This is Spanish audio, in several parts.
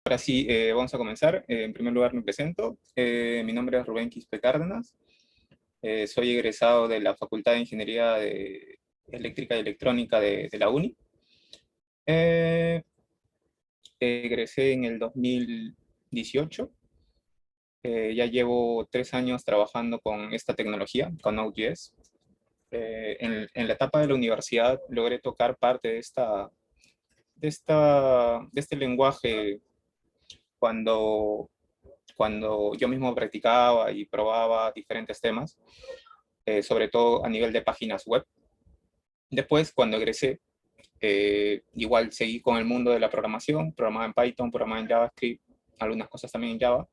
Ahora sí, vamos a comenzar. En primer lugar me presento. Mi nombre es Rubén Quispe Cárdenas. Soy egresado de la Facultad de Ingeniería Eléctrica y Electrónica de la UNI. Eh, Egresé en el 2018. Ya llevo 3 años trabajando con esta tecnología, con Node.js. En la etapa de la universidad logré tocar parte de este lenguaje cuando yo mismo practicaba y probaba diferentes temas, sobre todo a nivel de páginas web. Después, cuando egresé, igual seguí con el mundo de la programación, programaba en Python, programaba en JavaScript, algunas cosas también en Java,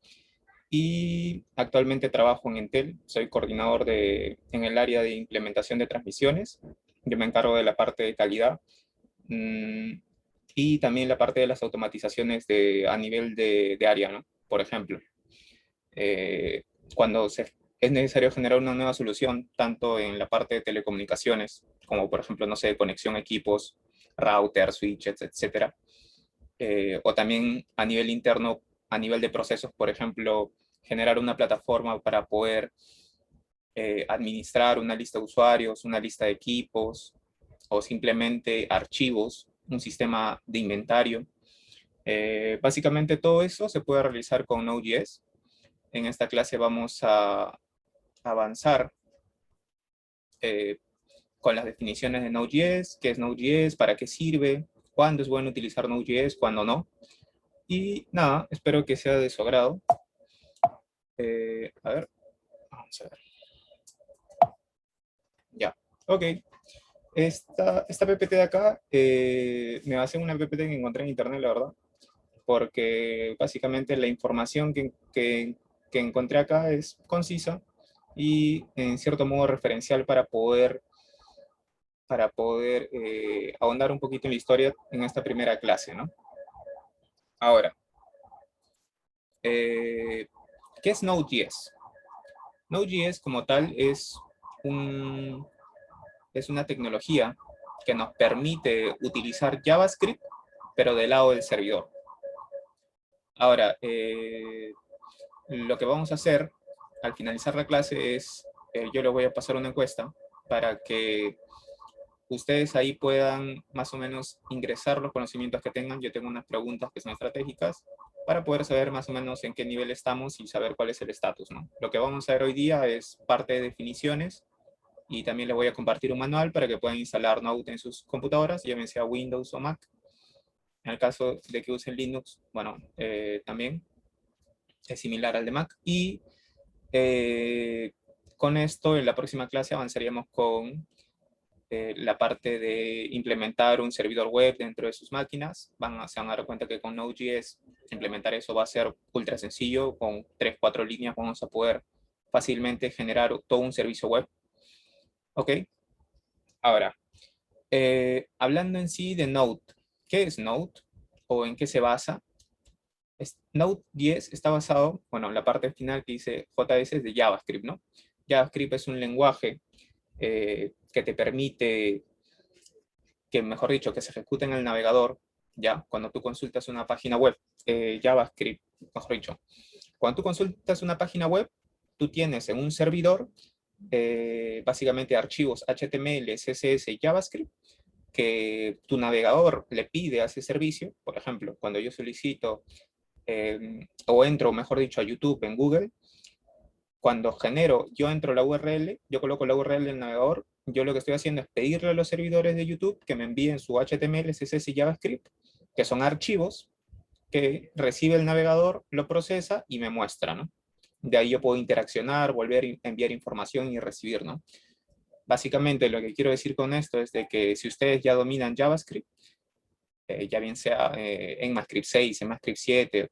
y actualmente trabajo en Entel, soy coordinador en el área de implementación de transmisiones. Yo me encargo de la parte de calidad, y también la parte de las automatizaciones a nivel de área, ¿no? Por ejemplo, eh, cuando es necesario generar una nueva solución, tanto en la parte de telecomunicaciones, como por ejemplo, no sé, conexión a equipos, routers, switches, etcétera, o también a nivel interno, a nivel de procesos, por ejemplo, generar una plataforma para poder administrar una lista de usuarios, una lista de equipos, o simplemente archivos, un sistema de inventario. Básicamente todo eso se puede realizar con Node.js. En esta clase vamos a avanzar eh, con las definiciones de Node.js, qué es Node.js, para qué sirve, cuándo es bueno utilizar Node.js, cuándo no. Y nada, espero que sea de su agrado. A ver, vamos a ver. Ya, ok. Esta PPT de acá me va a hacer una PPT que encontré en internet, la verdad, porque básicamente la información que encontré acá es concisa y en cierto modo referencial para poder ahondar un poquito en la historia en esta primera clase, ¿no? Ahora, ¿qué es Node.js? Node.js como tal es una tecnología que nos permite utilizar JavaScript, pero del lado del servidor. Ahora, lo que vamos a hacer al finalizar la clase es, yo les voy a pasar una encuesta para que ustedes ahí puedan más o menos ingresar los conocimientos que tengan. Yo tengo unas preguntas que son estratégicas para poder saber más o menos en qué nivel estamos y saber cuál es el estatus, ¿no? Lo que vamos a ver hoy día es parte de definiciones y también les voy a compartir un manual para que puedan instalar Node en sus computadoras, ya sea Windows o Mac. En el caso de que usen Linux, bueno, también es similar al de Mac. Y con esto, en la próxima clase avanzaríamos con la parte de implementar un servidor web dentro de sus máquinas. Se van a dar cuenta que con Node.js implementar eso va a ser ultra sencillo. Con 3, 4 líneas vamos a poder fácilmente generar todo un servicio web. ¿Ok? Ahora, hablando en sí de Node, ¿qué es Node? ¿O en qué se basa? Node.js está basado, bueno, en la parte final que dice JS es de JavaScript, ¿no? JavaScript es un lenguaje que te permite que, mejor dicho, que se ejecute en el navegador, ya, cuando tú consultas una página web, JavaScript, mejor dicho, cuando tú consultas una página web, tú tienes en un servidor básicamente archivos HTML, CSS y JavaScript que tu navegador le pide a ese servicio. Por ejemplo, cuando yo solicito o entro, mejor dicho, a YouTube en Google, cuando yo entro la URL, yo coloco la URL del navegador, yo lo que estoy haciendo es pedirle a los servidores de YouTube que me envíen su HTML, CSS y JavaScript, que son archivos que recibe el navegador, lo procesa y me muestra, ¿no? De ahí yo puedo interaccionar, volver a enviar información y recibir, ¿no? Básicamente lo que quiero decir con esto es de que si ustedes ya dominan JavaScript, ya bien sea en ECMAScript 6, en ECMAScript 7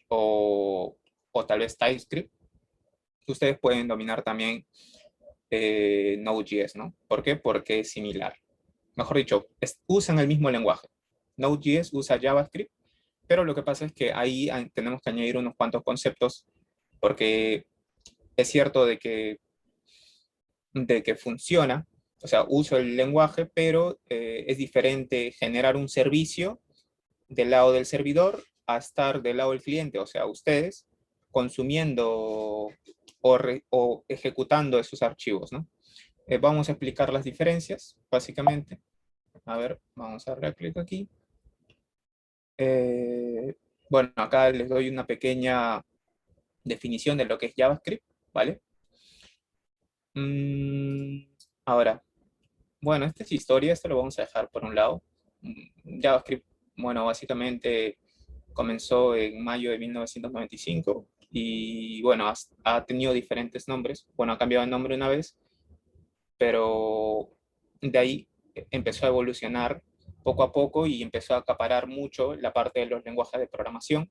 o tal vez TypeScript, ustedes pueden dominar también Node.js, ¿no? ¿Por qué? Porque es similar. Mejor dicho, usan el mismo lenguaje. Node.js usa JavaScript, pero lo que pasa es que ahí tenemos que añadir unos cuantos conceptos, porque es cierto de que funciona, o sea, uso el lenguaje, pero es diferente generar un servicio del lado del servidor a estar del lado del cliente, o sea, ustedes, consumiendo o ejecutando esos archivos, ¿no? Vamos a explicar las diferencias, básicamente. A ver, vamos a darle clic aquí. Bueno, acá les doy una pequeña definición de lo que es JavaScript, ¿vale? Ahora, bueno, esta es historia, esto lo vamos a dejar por un lado. JavaScript, bueno, básicamente comenzó en mayo de 1995 y bueno, ha tenido diferentes nombres. Bueno, ha cambiado de nombre una vez, pero de ahí empezó a evolucionar poco a poco y empezó a acaparar mucho la parte de los lenguajes de programación.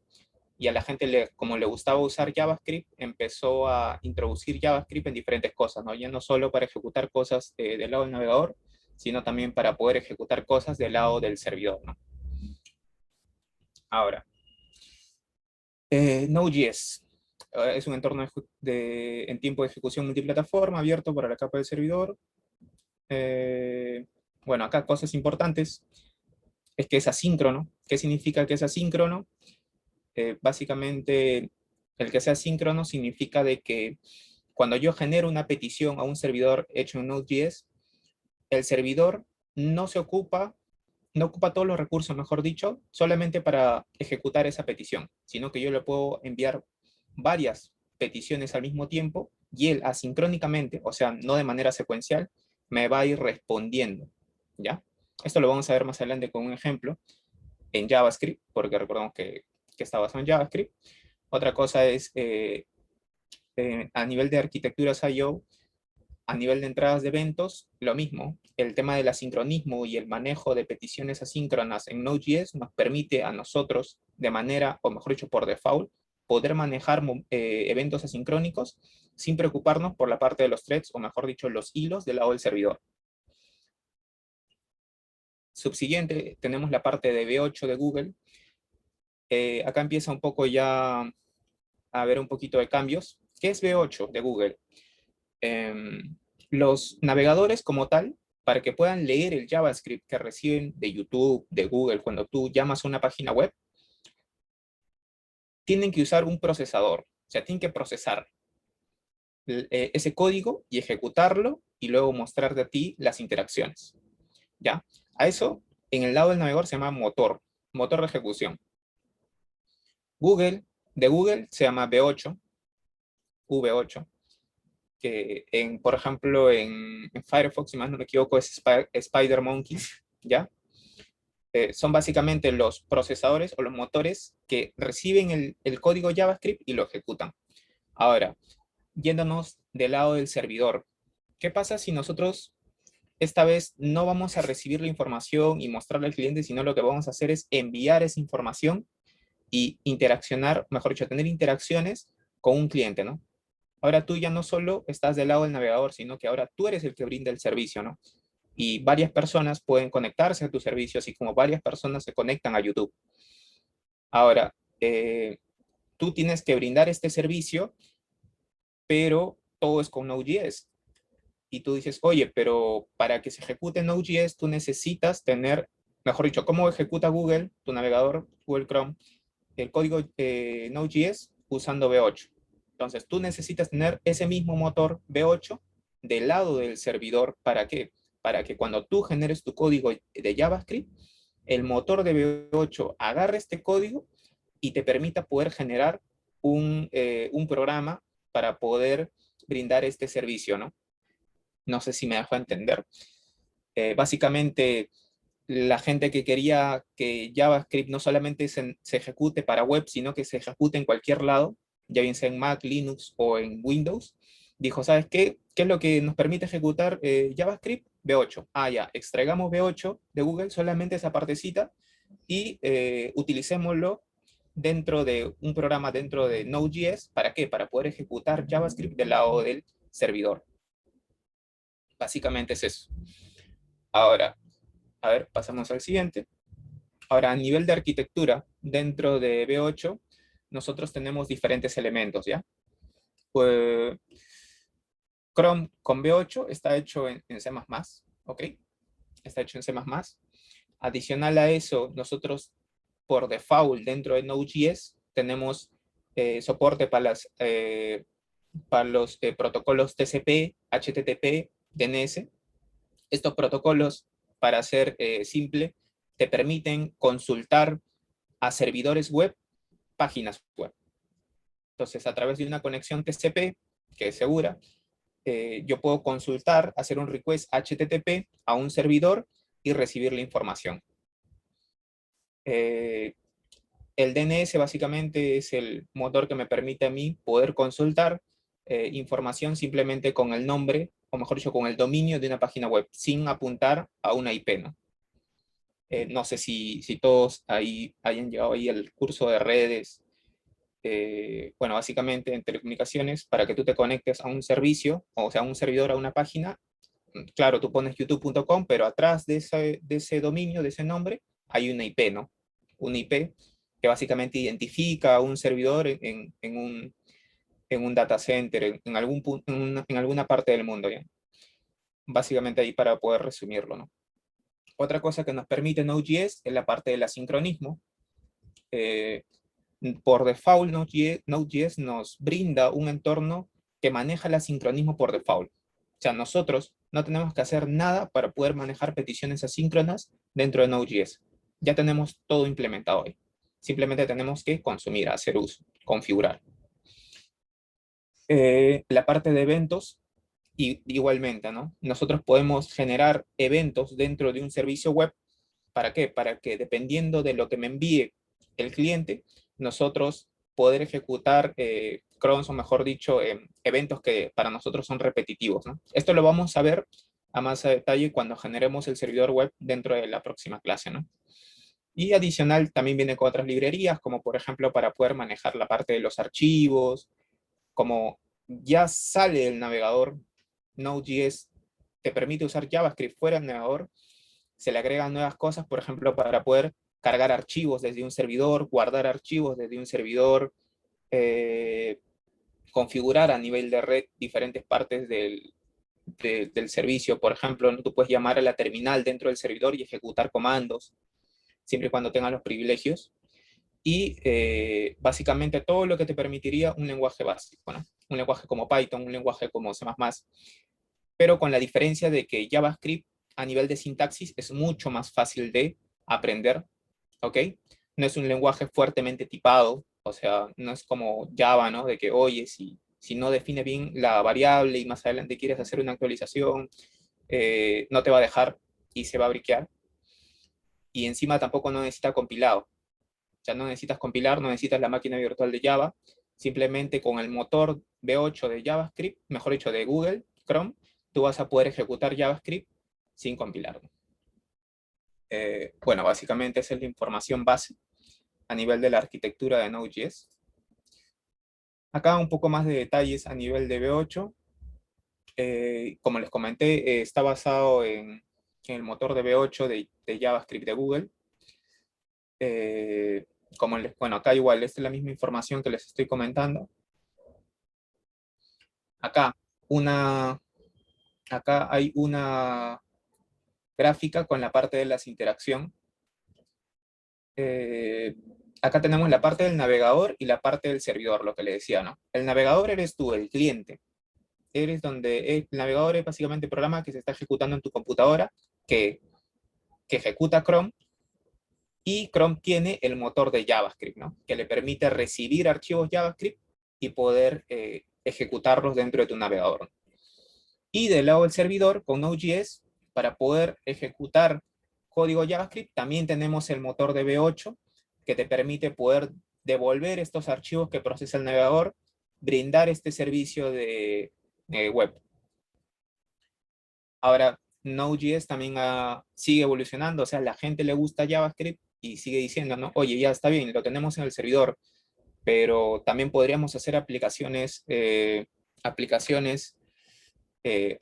Y a la gente, como le gustaba usar JavaScript, empezó a introducir JavaScript en diferentes cosas, ¿no? Ya no solo para ejecutar cosas del lado del navegador, sino también para poder ejecutar cosas del lado del servidor, ¿no? Ahora, Node.js es un entorno en tiempo de ejecución multiplataforma abierto para la capa del servidor. Bueno, acá cosas importantes es que es asíncrono. ¿Qué significa que es asíncrono? Básicamente, el que sea asíncrono significa de que cuando yo genero una petición a un servidor hecho en Node.js, el servidor no se ocupa, no ocupa todos los recursos, mejor dicho, solamente para ejecutar esa petición, sino que yo le puedo enviar varias peticiones al mismo tiempo y él asincrónicamente, o sea, no de manera secuencial, me va a ir respondiendo, ¿ya? Esto lo vamos a ver más adelante con un ejemplo en JavaScript, porque recordamos que está basado en JavaScript. Otra cosa es, a nivel de arquitecturas I/O, a nivel de entradas de eventos, lo mismo. El tema del asincronismo y el manejo de peticiones asíncronas en Node.js nos permite a nosotros, de manera, o mejor dicho, por default, poder manejar eventos asincrónicos sin preocuparnos por la parte de los threads, o mejor dicho, los hilos del lado del servidor. Subsiguiente, tenemos la parte de V8 de Google. Acá empieza un poco ya a haber un poquito de cambios. ¿Qué es V8 de Google? Los navegadores como tal, para que puedan leer el JavaScript que reciben de YouTube, de Google, cuando tú llamas a una página web, tienen que usar un procesador. O sea, tienen que procesar ese código y ejecutarlo y luego mostrarte a ti las interacciones. ¿Ya? A eso, en el lado del navegador se llama motor, motor de ejecución. Google, de Google se llama V8, V8, que por ejemplo, en Firefox, si más no me equivoco, es SpiderMonkey, ¿ya? Son básicamente los procesadores o los motores que reciben el código JavaScript y lo ejecutan. Ahora, yéndonos del lado del servidor, ¿qué pasa si nosotros esta vez no vamos a recibir la información y mostrarle al cliente, sino lo que vamos a hacer es enviar esa información y interaccionar, mejor dicho, tener interacciones con un cliente, ¿no? Ahora tú ya no solo estás del lado del navegador, sino que ahora tú eres el que brinda el servicio, ¿no? Y varias personas pueden conectarse a tu servicio, así como varias personas se conectan a YouTube. Ahora, tú tienes que brindar este servicio, pero todo es con Node.js. Y tú dices, oye, pero para que se ejecute Node.js, tú necesitas tener, mejor dicho, ¿cómo ejecuta Google, tu navegador, Google Chrome, el código Node.js usando V8? Entonces, tú necesitas tener ese mismo motor V8 del lado del servidor. ¿Para qué? Para que cuando tú generes tu código de JavaScript, el motor de V8 agarre este código y te permita poder generar un programa para poder brindar este servicio, ¿no? No sé si me dejo entender. Básicamente, la gente que quería que JavaScript no solamente se ejecute para web, sino que se ejecute en cualquier lado, ya bien sea en Mac, Linux o en Windows, dijo, ¿sabes qué? ¿Qué es lo que nos permite ejecutar JavaScript? V8. Ah, ya, extraigamos V8 de Google, solamente esa partecita, y utilicémoslo dentro de un programa dentro de Node.js. ¿Para qué? Para poder ejecutar JavaScript del lado del servidor. Básicamente es eso. Ahora, a ver, pasamos al siguiente. Ahora, a nivel de arquitectura, dentro de V8, nosotros tenemos diferentes elementos, ¿ya? Pues, Chrome con V8 está hecho en C++, ¿ok? Está hecho en C++. Adicional a eso, nosotros por default dentro de Node.js tenemos soporte para los protocolos TCP, HTTP, DNS. Estos protocolos, para ser simple, te permiten consultar a servidores web, páginas web. Entonces, a través de una conexión TCP, que es segura, yo puedo consultar, hacer un request HTTP a un servidor y recibir la información. El DNS básicamente es el motor que me permite a mí poder consultar información simplemente con el nombre, o mejor dicho, con el dominio de una página web, sin apuntar a una IP, ¿no? No sé si todos ahí hayan llegado ahí al curso de redes. Bueno, básicamente en telecomunicaciones, para que tú te conectes a un servicio, o sea, a un servidor, a una página, claro, tú pones youtube.com, pero atrás de ese dominio, de ese nombre, hay una IP, ¿no? Una IP que básicamente identifica a un servidor en un data center, en alguna parte del mundo, ¿ya? Básicamente ahí para poder resumirlo, ¿no? Otra cosa que nos permite Node.js es la parte del asincronismo. Por default, Node.js nos brinda un entorno que maneja el asincronismo por default. O sea, nosotros no tenemos que hacer nada para poder manejar peticiones asíncronas dentro de Node.js. Ya tenemos todo implementado ahí. Simplemente tenemos que consumir, hacer uso, configurar. La parte de eventos, y igualmente, ¿no? Nosotros podemos generar eventos dentro de un servicio web. ¿Para qué? Para que dependiendo de lo que me envíe el cliente, nosotros poder ejecutar cron, o mejor dicho, eventos que para nosotros son repetitivos, ¿no? Esto lo vamos a ver a más a detalle cuando generemos el servidor web dentro de la próxima clase, ¿no? Y adicional también viene con otras librerías, como por ejemplo para poder manejar la parte de los archivos, como ya sale el navegador, Node.js te permite usar JavaScript fuera del navegador, se le agregan nuevas cosas, por ejemplo, para poder cargar archivos desde un servidor, guardar archivos desde un servidor, eh, configurar a nivel de red diferentes partes del servicio. Por ejemplo, ¿no? Tú puedes llamar a la terminal dentro del servidor y ejecutar comandos, siempre y cuando tengas los privilegios. Y básicamente todo lo que te permitiría un lenguaje básico, ¿no? Un lenguaje como Python, un lenguaje como C++, pero con la diferencia de que JavaScript a nivel de sintaxis es mucho más fácil de aprender, ¿ok? No es un lenguaje fuertemente tipado, o sea, no es como Java, ¿no? De que, oye, si no define bien la variable y más adelante quieres hacer una actualización, no te va a dejar y se va a briquear. Y encima tampoco no necesita compilado. O sea, no necesitas compilar, no necesitas la máquina virtual de Java, simplemente con el motor V8 de JavaScript, mejor dicho, de Google Chrome, tú vas a poder ejecutar JavaScript sin compilar. Bueno, básicamente esa es la información base a nivel de la arquitectura de Node.js. Acá un poco más de detalles a nivel de V8. Como les comenté, está basado en el motor de V8 de JavaScript de Google. Bueno, acá igual, esta es la misma información que les estoy comentando. Acá, acá hay una gráfica con la parte de las interacciones. Acá tenemos la parte del navegador y la parte del servidor, lo que le decía, ¿no? El navegador eres tú, el cliente. Eres donde el navegador es básicamente el programa que se está ejecutando en tu computadora, que ejecuta Chrome, y Chrome tiene el motor de JavaScript, ¿no? Que le permite recibir archivos JavaScript y poder ejecutarlos dentro de tu navegador. Y del lado del servidor, con Node.js, para poder ejecutar código JavaScript, también tenemos el motor de V8, que te permite poder devolver estos archivos que procesa el navegador, brindar este servicio de web. Ahora, Node.js también sigue evolucionando, o sea, a la gente le gusta JavaScript y sigue diciendo, ¿no? Oye, ya está bien, lo tenemos en el servidor, pero también podríamos hacer aplicaciones,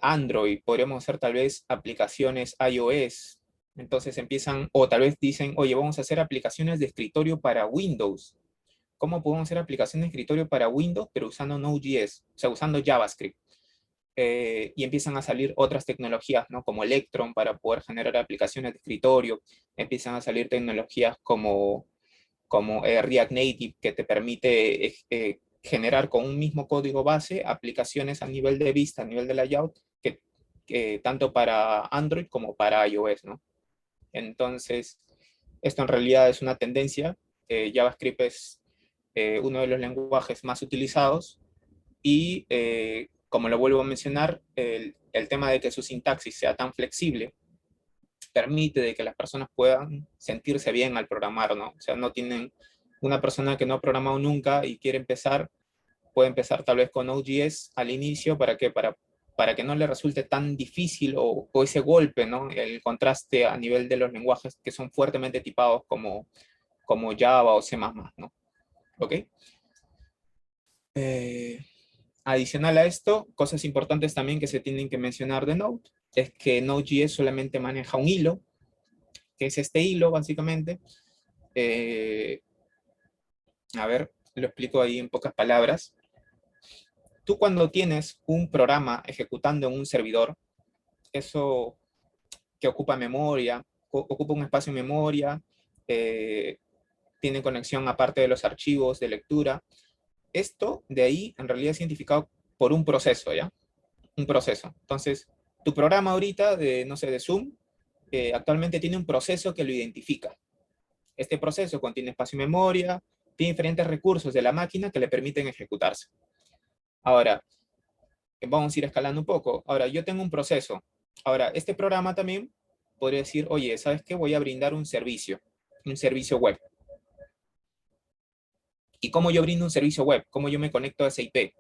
Android, podríamos hacer tal vez aplicaciones iOS. Entonces empiezan, o tal vez dicen, oye, vamos a hacer aplicaciones de escritorio para Windows. ¿Cómo podemos hacer aplicaciones de escritorio para Windows, pero usando Node.js, o sea, usando JavaScript? Y empiezan a salir otras tecnologías, ¿no? Como Electron para poder generar aplicaciones de escritorio. Empiezan a salir tecnologías como como React Native, que te permite generar con un mismo código base aplicaciones a nivel de vista, a nivel de layout, que tanto para Android como para iOS, ¿no? Entonces, esto en realidad es una tendencia. JavaScript es uno de los lenguajes más utilizados y, como lo vuelvo a mencionar, el tema de que su sintaxis sea tan flexible permite de que las personas puedan sentirse bien al programar, ¿no? O sea, no tienen una persona que no ha programado nunca y quiere empezar, puede empezar tal vez con Node.js al inicio para que no le resulte tan difícil o ese golpe, ¿no? El contraste a nivel de los lenguajes que son fuertemente tipados como Java o C++, ¿no? ¿Ok? Adicional a esto, cosas importantes también que se tienen que mencionar de Node, es que Node.js solamente maneja un hilo, que es este hilo básicamente. A ver, lo explico ahí en pocas palabras. Tú cuando tienes un programa ejecutando en un servidor, eso que ocupa memoria, ocupa un espacio en memoria, eh, tiene conexión aparte de los archivos de lectura. Esto de ahí en realidad es identificado por un proceso, ¿ya? Un proceso. Entonces, tu programa ahorita de, no sé, de Zoom, actualmente tiene un proceso que lo identifica. Este proceso contiene espacio y memoria, tiene diferentes recursos de la máquina que le permiten ejecutarse. Ahora, vamos a ir escalando un poco. Ahora, yo tengo un proceso. Ahora, este programa también podría decir, oye, ¿sabes qué? Voy a brindar un servicio web. ¿Y cómo yo brindo un servicio web? ¿Cómo yo me conecto a esa IP?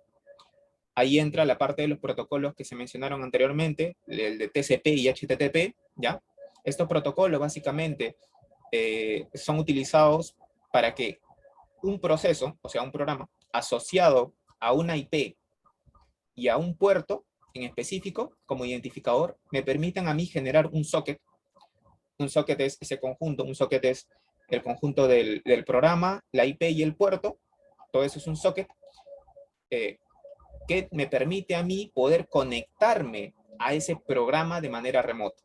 Ahí entra la parte de los protocolos que se mencionaron anteriormente, el de TCP y HTTP, ¿ya? Estos protocolos básicamente son utilizados para que un proceso, o sea, un programa asociado a una IP y a un puerto en específico como identificador, me permitan a mí generar un socket. Un socket es ese conjunto, un socket es el conjunto del programa, la IP y el puerto, todo eso es un socket, eh, que me permite a mí poder conectarme a ese programa de manera remota.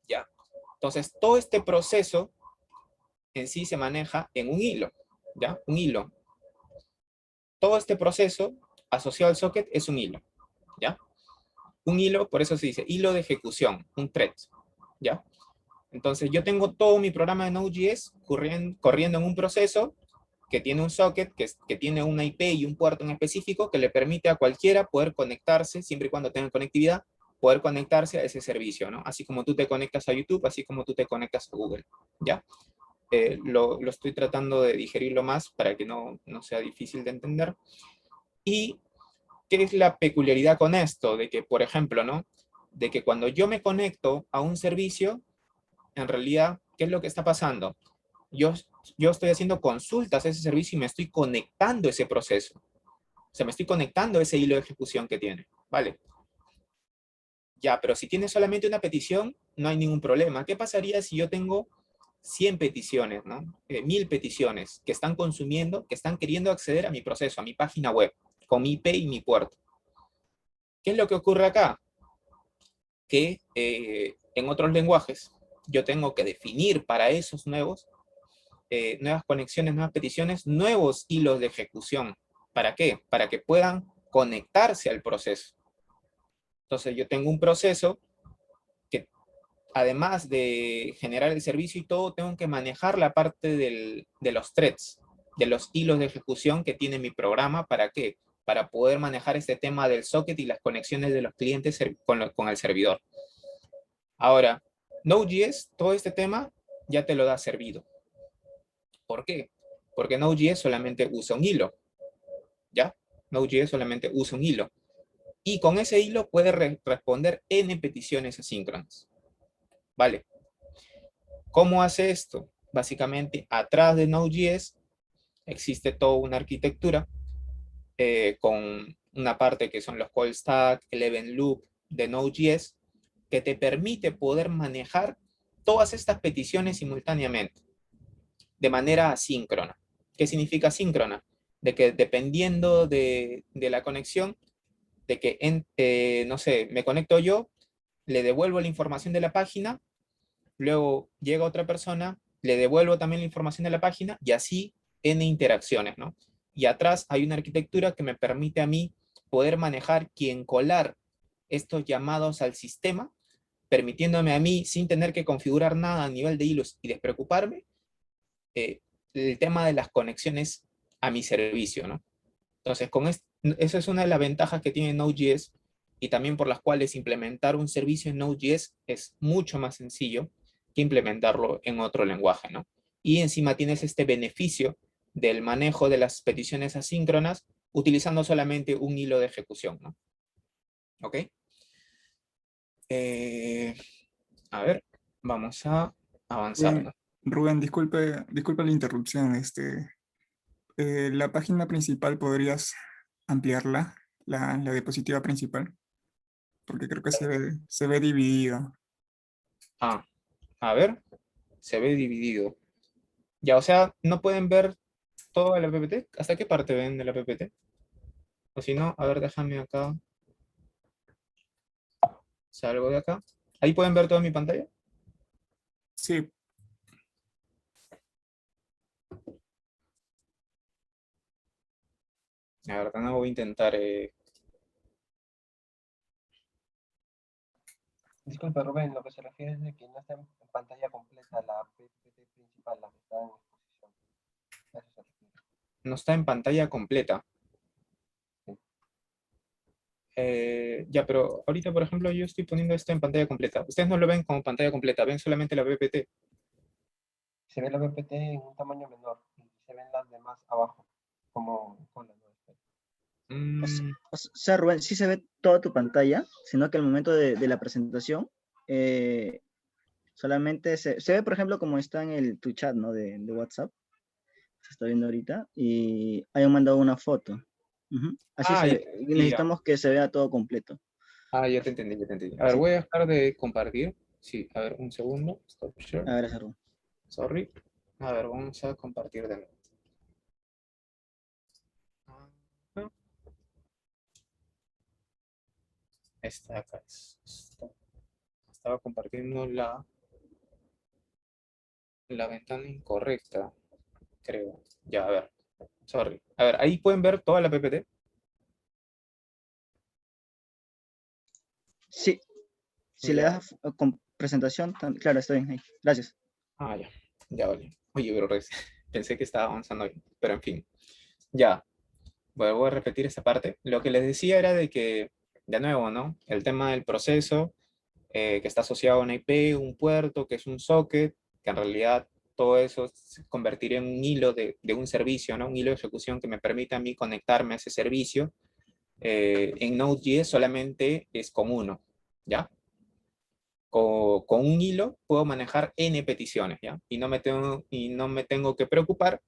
¿Ya? Entonces, todo este proceso en sí se maneja en un hilo, ¿ya? Un hilo. Todo este proceso asociado al socket es un hilo, ¿ya? Un hilo, por eso se dice hilo de ejecución, un thread, ¿ya? Entonces, yo tengo todo mi programa de Node.js corriendo en un proceso que tiene un socket, que tiene una IP y un puerto en específico que le permite a cualquiera poder conectarse, siempre y cuando tenga conectividad, poder conectarse a ese servicio, ¿no? Así como tú te conectas a YouTube, así como tú te conectas a Google, ¿ya? Lo estoy tratando de digerirlo más para que no sea difícil de entender. ¿Y qué es la peculiaridad con esto? De que, por ejemplo, ¿no? De que cuando yo me conecto a un servicio, en realidad, ¿qué es lo que está pasando? Yo estoy haciendo consultas a ese servicio y me estoy conectando a ese proceso. O sea, me estoy conectando a ese hilo de ejecución que tiene. Vale. Ya, pero si tiene solamente una petición, no hay ningún problema. ¿Qué pasaría si yo tengo 100 peticiones, ¿no? 1000 peticiones que están consumiendo, que están queriendo acceder a mi proceso, a mi página web, con mi IP y mi puerto? ¿Qué es lo que ocurre acá? Que en otros lenguajes yo tengo que definir para esos nuevas conexiones, nuevas peticiones, nuevos hilos de ejecución. ¿Para qué? Para que puedan conectarse al proceso. Entonces yo tengo un proceso que, además de generar el servicio y todo, tengo que manejar la parte de los threads, de los hilos de ejecución que tiene mi programa. ¿Para qué? Para poder manejar este tema del socket y las conexiones de los clientes con el servidor. Ahora, Node.js, todo este tema ya te lo da servido. ¿Por qué? Porque Node.js solamente usa un hilo, ¿ya? Node.js solamente usa un hilo. Y con ese hilo puede responder N peticiones asíncronas. ¿Vale? ¿Cómo hace esto? Básicamente, atrás de Node.js existe toda una arquitectura con una parte que son los call stack, el event loop de Node.js, que te permite poder manejar todas estas peticiones simultáneamente, de manera asíncrona. ¿Qué significa asíncrona? De que dependiendo de la conexión, de que, no sé, me conecto yo, le devuelvo la información de la página, luego llega otra persona, le devuelvo también la información de la página y así N interacciones, ¿no? Y atrás hay una arquitectura que me permite a mí poder manejar y encolar estos llamados al sistema, permitiéndome a mí, sin tener que configurar nada a nivel de hilos y despreocuparme, el tema de las conexiones a mi servicio, ¿no? Entonces, eso es una de las ventajas que tiene Node.js y también por las cuales implementar un servicio en Node.js es mucho más sencillo que implementarlo en otro lenguaje, ¿no? Y encima tienes este beneficio del manejo de las peticiones asíncronas utilizando solamente un hilo de ejecución, ¿no? ¿Ok? Eh, a ver, vamos a avanzar, Rubén, ¿no? Rubén, disculpe la interrupción. La página principal, ¿podrías ampliarla? La diapositiva principal, porque creo que se ve dividido. Ah, a ver, se ve dividido. Ya, o sea, no pueden ver todo el PPT. ¿Hasta qué parte ven de la PPT? O si no, a ver, déjame acá. Salgo de acá. Ahí pueden ver toda mi pantalla. Sí, La verdad, no voy a intentar. Disculpe, Rubén, lo que se refiere es de que no está en pantalla completa la PPT principal, la que está en exposición. A eso se refiere. No está en pantalla completa. Sí. Ya, pero ahorita, por ejemplo, yo estoy poniendo esto en pantalla completa. Ustedes no lo ven como pantalla completa, ven solamente la PPT. Se ve la PPT en un tamaño menor y se ven las demás abajo, como con la nueva. Mm, O sea, Rubén, sí se ve toda tu pantalla, sino que al momento de la presentación, solamente se ve, por ejemplo, como está en tu chat, ¿no? De WhatsApp, se está viendo ahorita, y hay mandado una foto. Ujú. Así ya se te ve, y entendí, ya. necesitamos que se vea todo completo. Ya te entendí, ya te entendí. A ver, Sí, voy a dejar de compartir. Sí, a ver, un segundo. Stop share. a ver, Rubén. Sorry. A ver, vamos a compartir de nuevo. Ah, esta acá es. Estaba compartiendo la ventana incorrecta, creo. Ya, a ver. Sorry. A ver, ahí pueden ver toda la PPT. Sí, si le Ya. das con presentación, claro, está bien ahí. Gracias. Ya. Ya, vale. Oye, pero pensé que estaba avanzando bien. Pero en fin. Ya. Voy a repetir esta parte. Lo que les decía era de que, de nuevo, ¿no? El tema del proceso que está asociado a una IP, un puerto, que es un socket, que en realidad todo eso se convertiría en un hilo de un servicio, ¿no? Un hilo de ejecución que me permita a mí conectarme a ese servicio. En Node.js solamente es con uno, ¿ya? Con un hilo puedo manejar N peticiones, ¿ya? Y no me tengo que preocupar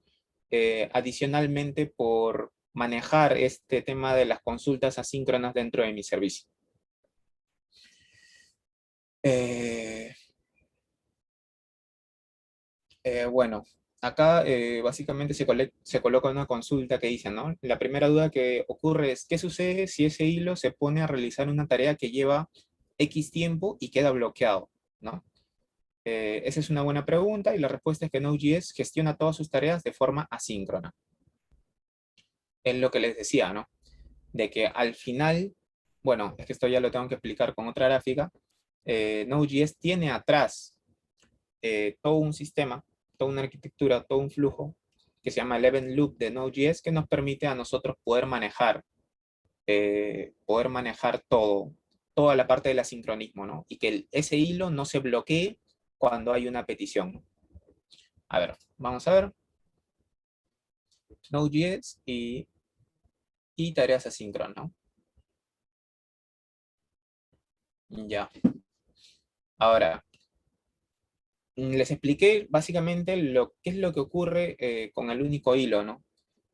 adicionalmente por manejar este tema de las consultas asíncronas dentro de mi servicio. Eh, bueno, acá básicamente se coloca una consulta que dice, ¿no? La primera duda que ocurre es, ¿qué sucede si ese hilo se pone a realizar una tarea que lleva X tiempo y queda bloqueado, ¿no? Esa es una buena pregunta y la respuesta es que Node.js gestiona todas sus tareas de forma asíncrona. Es lo que les decía, ¿no? De que al final, bueno, es que esto ya lo tengo que explicar con otra gráfica, Node.js tiene atrás todo un sistema, toda una arquitectura, todo un flujo que se llama el Event Loop de Node.js que nos permite a nosotros poder manejar toda la parte del asincronismo, ¿no? Y que ese hilo no se bloquee cuando hay una petición. A ver, vamos a ver. Node.js y tareas asíncronas, ¿no? Ya. Ahora, les expliqué básicamente qué es lo que ocurre con el único hilo, ¿no?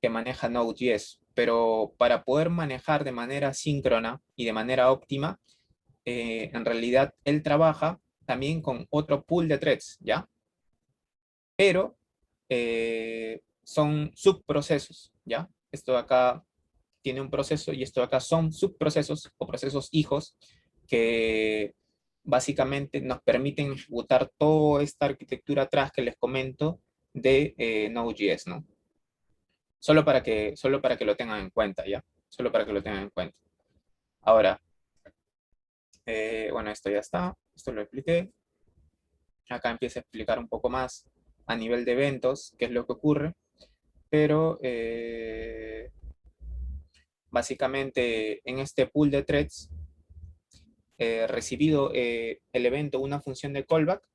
Que maneja Node.js, pero para poder manejar de manera síncrona y de manera óptima, en realidad él trabaja también con otro pool de threads, ¿ya? Pero son subprocesos, ¿ya? Esto de acá tiene un proceso y esto de acá son subprocesos o procesos hijos que básicamente nos permiten ejecutar toda esta arquitectura atrás que les comento de Node.js, ¿no? Solo para que lo tengan en cuenta, ¿ya? Solo para que lo tengan en cuenta. Ahora, bueno, esto ya está, esto lo expliqué. Acá empieza a explicar un poco más a nivel de eventos qué es lo que ocurre, pero básicamente en este pool de threads, recibido el evento una función de callback,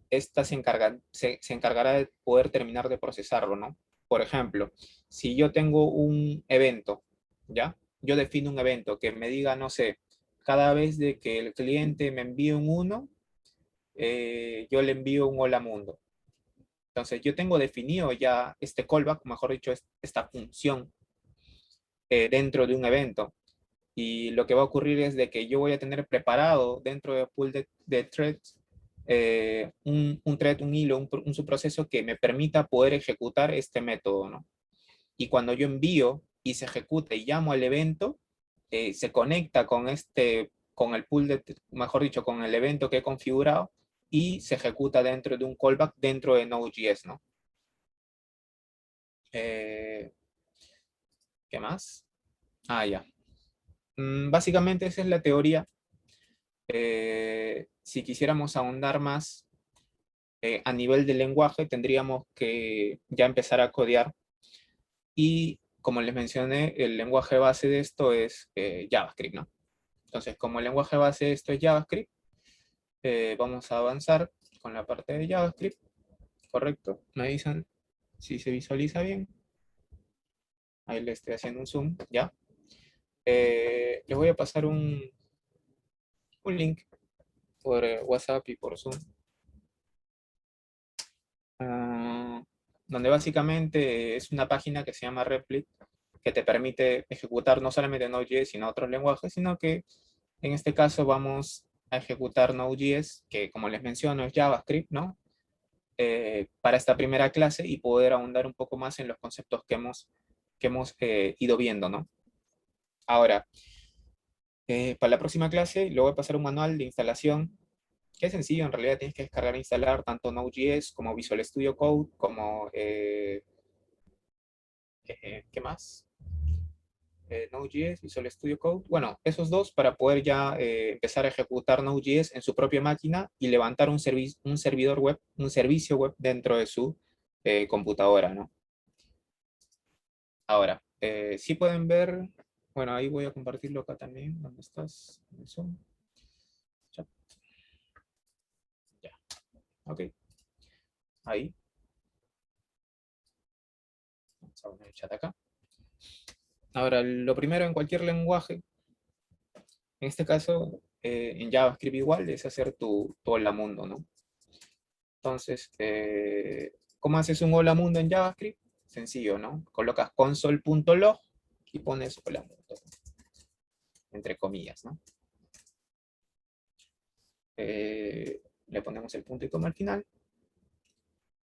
esta se encargará de poder terminar de procesarlo, ¿no? Por ejemplo, si yo tengo un evento, ¿ya? Yo defino un evento que me diga, no sé, cada vez de que el cliente me envíe un 1, yo le envío un hola mundo. Entonces, yo tengo definido ya este callback, mejor dicho, esta función dentro de un evento. Y lo que va a ocurrir es de que yo voy a tener preparado dentro del pool de threads un thread, un hilo, un subproceso que me permita poder ejecutar este método, ¿no? Y cuando yo envío y se ejecuta y llamo al evento, se conecta con el pool mejor dicho, con el evento que he configurado y se ejecuta dentro de un callback dentro de Node.js, ¿no? ¿Qué más? Ah, ya. Básicamente esa es la teoría. Si quisiéramos ahondar más a nivel de lenguaje, tendríamos que ya empezar a codear. Y como les mencioné, el lenguaje base de esto es JavaScript, ¿no? Entonces, como el lenguaje base de esto es JavaScript, vamos a avanzar con la parte de JavaScript. ¿Correcto? Me dicen si se visualiza bien. Ahí le estoy haciendo un zoom, ¿ya? Les voy a pasar un link por WhatsApp y por Zoom, donde básicamente es una página que se llama Replit, que te permite ejecutar no solamente Node.js, sino otros lenguajes, sino que en este caso vamos a ejecutar Node.js, que como les menciono es JavaScript, ¿no? Para esta primera clase y poder ahondar un poco más en los conceptos que hemos ido viendo, ¿no? Ahora, para la próxima clase le voy a pasar un manual de instalación que es sencillo, en realidad tienes que descargar e instalar tanto Node.js como Visual Studio Code, como, ¿qué más? Node.js, Visual Studio Code. Bueno, esos dos para poder ya empezar a ejecutar Node.js en su propia máquina y levantar un servidor web, un servicio web dentro de su computadora, ¿no? Ahora, si pueden ver, bueno, ahí voy a compartirlo acá también. ¿Dónde estás? En el Zoom. Ya. Ya. Ok. Ahí. Vamos a poner el chat acá. Ahora, lo primero en cualquier lenguaje, en este caso, en JavaScript igual, es hacer tu hola mundo, ¿no? Entonces, ¿cómo haces un hola mundo en JavaScript? Sencillo, ¿no? Colocas console.log y pones hola mundo, entre comillas, ¿no? Le ponemos el punto y coma al final.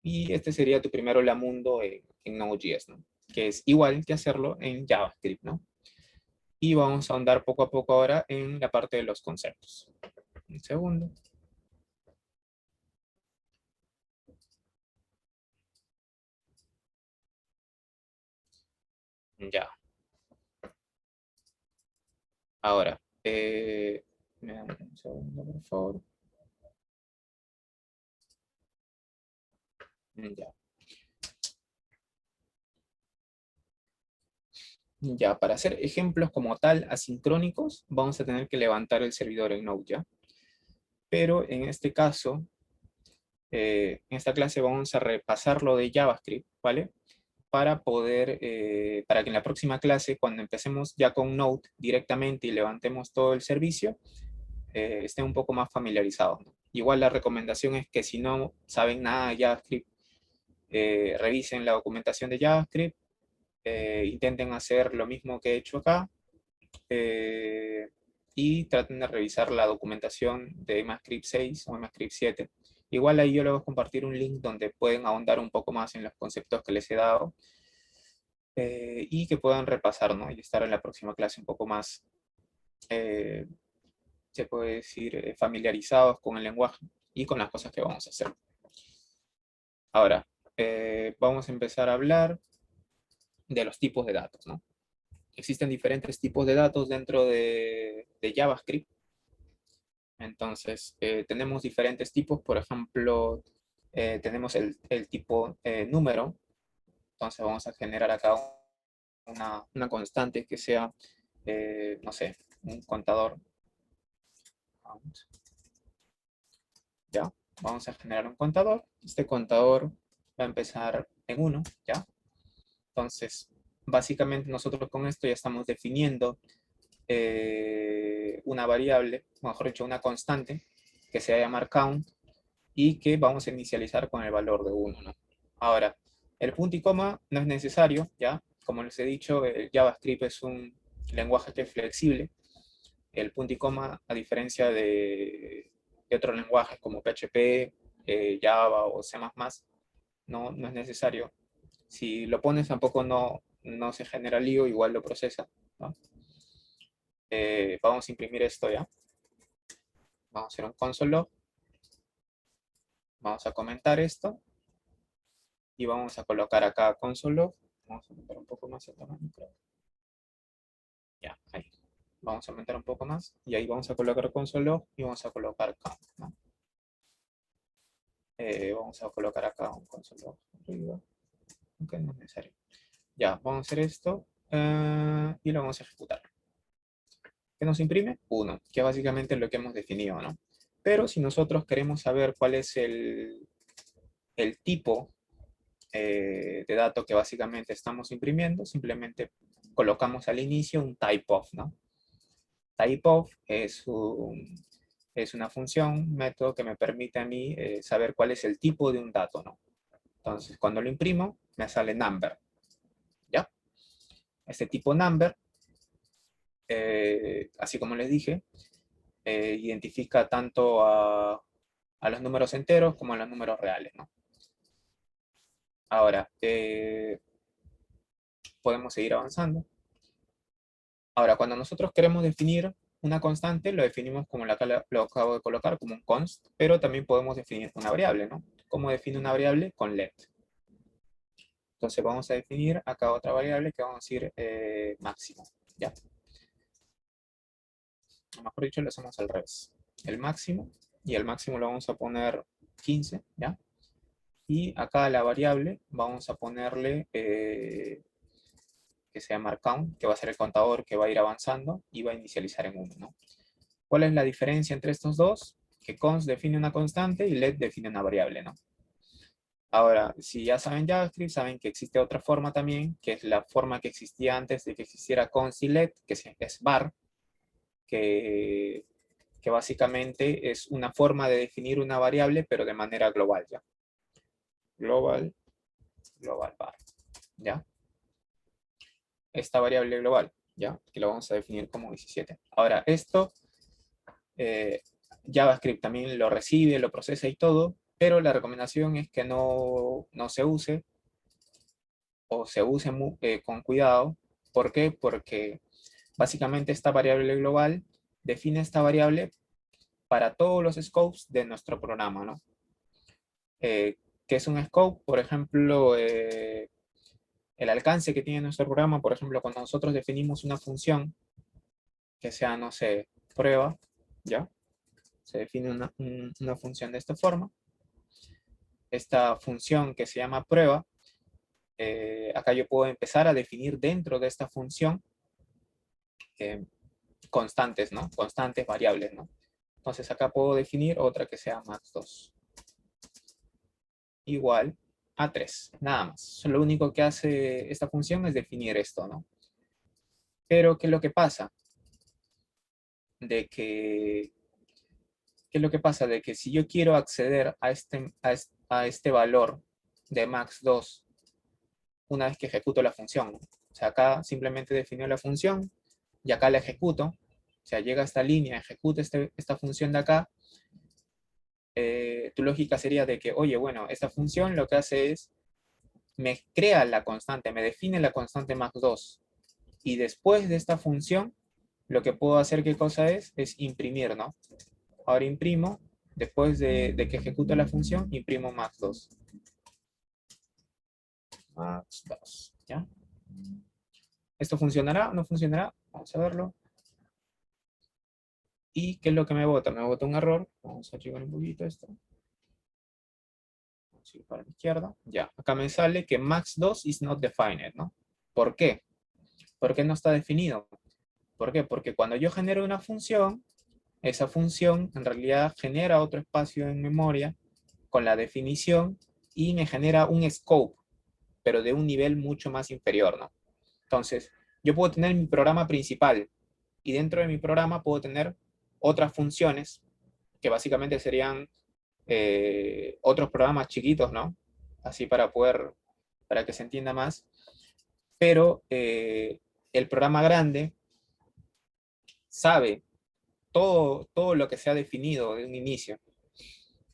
Y este sería tu primer hola mundo en Node.js, ¿no? Que es igual que hacerlo en JavaScript, ¿no? Y vamos a ahondar poco a poco ahora en la parte de los conceptos. Un segundo. Ya. Ahora, me dan un segundo, por favor. Ya. Ya, para hacer ejemplos como tal asincrónicos, vamos a tener que levantar el servidor en Node, ¿ya? Pero en este caso, en esta clase vamos a repasar lo de JavaScript, ¿vale? Para poder, para que en la próxima clase, cuando empecemos ya con Node directamente y levantemos todo el servicio, estén un poco más familiarizados, ¿no? Igual la recomendación es que si no saben nada de JavaScript, revisen la documentación de JavaScript, intenten hacer lo mismo que he hecho acá, y traten de revisar la documentación de EMAScript 6 o EMAScript 7. Igual ahí yo les voy a compartir un link donde pueden ahondar un poco más en los conceptos que les he dado, y que puedan repasar, ¿no? Y estar en la próxima clase un poco más se puede decir, familiarizados con el lenguaje y con las cosas que vamos a hacer. Ahora, vamos a empezar a hablar de los tipos de datos, ¿no? Existen diferentes tipos de datos dentro de JavaScript. Entonces, tenemos diferentes tipos. Por ejemplo, tenemos el tipo número. Entonces, vamos a generar acá una constante que sea, no sé, un contador. ¿Ya? Vamos a generar un contador. Este contador va a empezar en 1, ¿ya? Entonces, básicamente nosotros con esto ya estamos definiendo una variable, o mejor dicho, una constante que se va a llamar count y que vamos a inicializar con el valor de 1, ¿no? Ahora, el punto y coma no es necesario, ¿ya? Como les he dicho, el JavaScript es un lenguaje que es flexible. El punto y coma, a diferencia de otros lenguajes como PHP, Java o C++, no es necesario. Si lo pones tampoco no se genera lío, igual lo procesa, ¿no? Vamos a imprimir esto ya. Vamos a hacer un console log. Vamos a comentar esto. Y vamos a colocar acá console log. Vamos a aumentar un poco más el tamaño, creo. Ya, ahí. Vamos a aumentar un poco más. Y ahí vamos a colocar console log y vamos a colocar count, ¿no? Vamos a colocar acá un console log arriba. Aunque no es necesario. Ya, vamos a hacer esto. Y lo vamos a ejecutar. ¿Qué nos imprime? 1, que es básicamente lo que hemos definido, ¿no? Pero si nosotros queremos saber cuál es el tipo de dato que básicamente estamos imprimiendo, simplemente colocamos al inicio un typeof, ¿no? Typeof es una función, un método que me permite a mí saber cuál es el tipo de un dato, ¿no? Entonces, cuando lo imprimo, me sale number, ¿ya? Este tipo number, así como les dije, identifica tanto a los números enteros como a los números reales, ¿no? Ahora, podemos seguir avanzando. Ahora, cuando nosotros queremos definir una constante, lo definimos como lo acabo de colocar, como un const, pero también podemos definir una variable, ¿no? ¿Cómo define una variable? Con let. Entonces vamos a definir acá otra variable que vamos a decir máximo, ¿ya? O mejor dicho, lo hacemos al revés. El máximo, y el máximo lo vamos a poner 15, ¿ya? Y acá a la variable vamos a ponerle que se llama count, que va a ser el contador que va a ir avanzando y va a inicializar en 1, ¿no? ¿Cuál es la diferencia entre estos dos? Que const define una constante y let define una variable, ¿no? Ahora, si ya saben JavaScript, saben que existe otra forma también, que es la forma que existía antes de que existiera const y let, que es var, que básicamente es una forma de definir una variable, pero de manera global, ¿ya? Global var, ¿ya? Esta variable global, ¿ya? Que lo vamos a definir como 17. Ahora, esto, JavaScript también lo recibe, lo procesa y todo, pero la recomendación es que no se use, o se use con cuidado. ¿Por qué? Porque básicamente esta variable global define esta variable para todos los scopes de nuestro programa, ¿no? ¿Qué es un scope? Por ejemplo, el alcance que tiene nuestro programa, por ejemplo, cuando nosotros definimos una función que sea, no sé, prueba, ¿ya? Se define una función de esta forma. Esta función que se llama prueba, acá yo puedo empezar a definir dentro de esta función constantes, ¿no? Constantes variables, ¿no? Entonces acá puedo definir otra que sea max2 igual a 3, nada más. Lo único que hace esta función es definir esto, ¿no? Pero, ¿qué es lo que pasa? ¿Qué es lo que pasa? De que si yo quiero acceder a este valor de max2 una vez que ejecuto la función, ¿no? O sea, acá simplemente definió la función y acá la ejecuto. O sea, llega a esta línea, ejecuta esta función de acá. Tu lógica sería de que, oye, bueno, esta función lo que hace es, me crea la constante, me define la constante max2. Y después de esta función, lo que puedo hacer, ¿qué cosa es? Es imprimir, ¿no? Ahora imprimo, después de que ejecute la función, imprimo max2. Max2, ¿ya? ¿Esto funcionará o no funcionará? Vamos a verlo. ¿Y qué es lo que me bota? Me bota un error. Vamos a archivar un poquito esto. Sí, para la izquierda. Ya, acá me sale que max2 is not defined, ¿no? ¿Por qué? Porque no está definido. ¿Por qué? Porque cuando yo genero una función, esa función en realidad genera otro espacio en memoria con la definición y me genera un scope, pero de un nivel mucho más inferior, ¿no? Entonces, yo puedo tener mi programa principal y dentro de mi programa puedo tener otras funciones que básicamente serían otros programas chiquitos, ¿no? Así para que se entienda más. Pero el programa grande sabe todo lo que se ha definido de un inicio,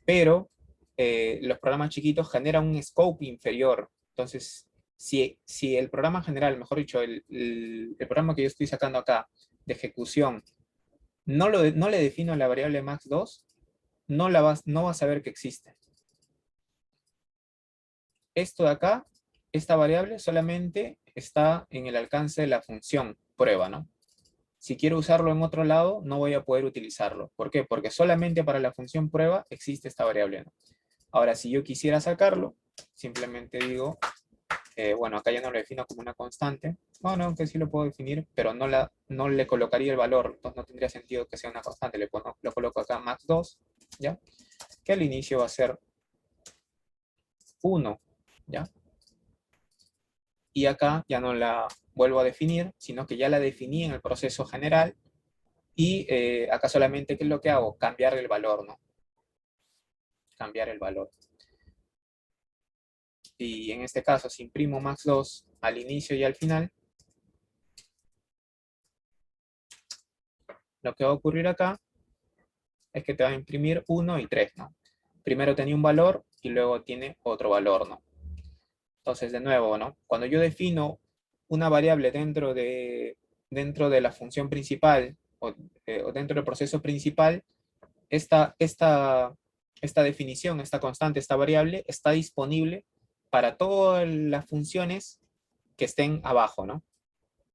pero los programas chiquitos generan un scope inferior. Entonces, si el programa general, mejor dicho, el programa que yo estoy sacando acá de ejecución, no le defino la variable max2, no va a saber que existe. Esto de acá, esta variable solamente está en el alcance de la función prueba, ¿no? Si quiero usarlo en otro lado, no voy a poder utilizarlo. ¿Por qué? Porque solamente para la función prueba existe esta variable, ¿no? Ahora, si yo quisiera sacarlo, simplemente digo, bueno, acá ya no lo defino como una constante. Bueno, aunque sí lo puedo definir, pero no le colocaría el valor, entonces no tendría sentido que sea una constante. Lo coloco acá max2, ¿ya? Que al inicio va a ser 1, ¿ya? Y acá ya no la vuelvo a definir, sino que ya la definí en el proceso general y acá solamente, ¿qué es lo que hago? Cambiar el valor, ¿no? Cambiar el valor. Y en este caso, si imprimo max2 al inicio y al final, lo que va a ocurrir acá es que te va a imprimir 1 y 3, ¿no? Primero tenía un valor y luego tiene otro valor, ¿no? Entonces, de nuevo, ¿no? Cuando yo defino una variable dentro de la función principal o dentro del proceso principal, esta definición, esta constante, esta variable, está disponible para todas las funciones que estén abajo, ¿no?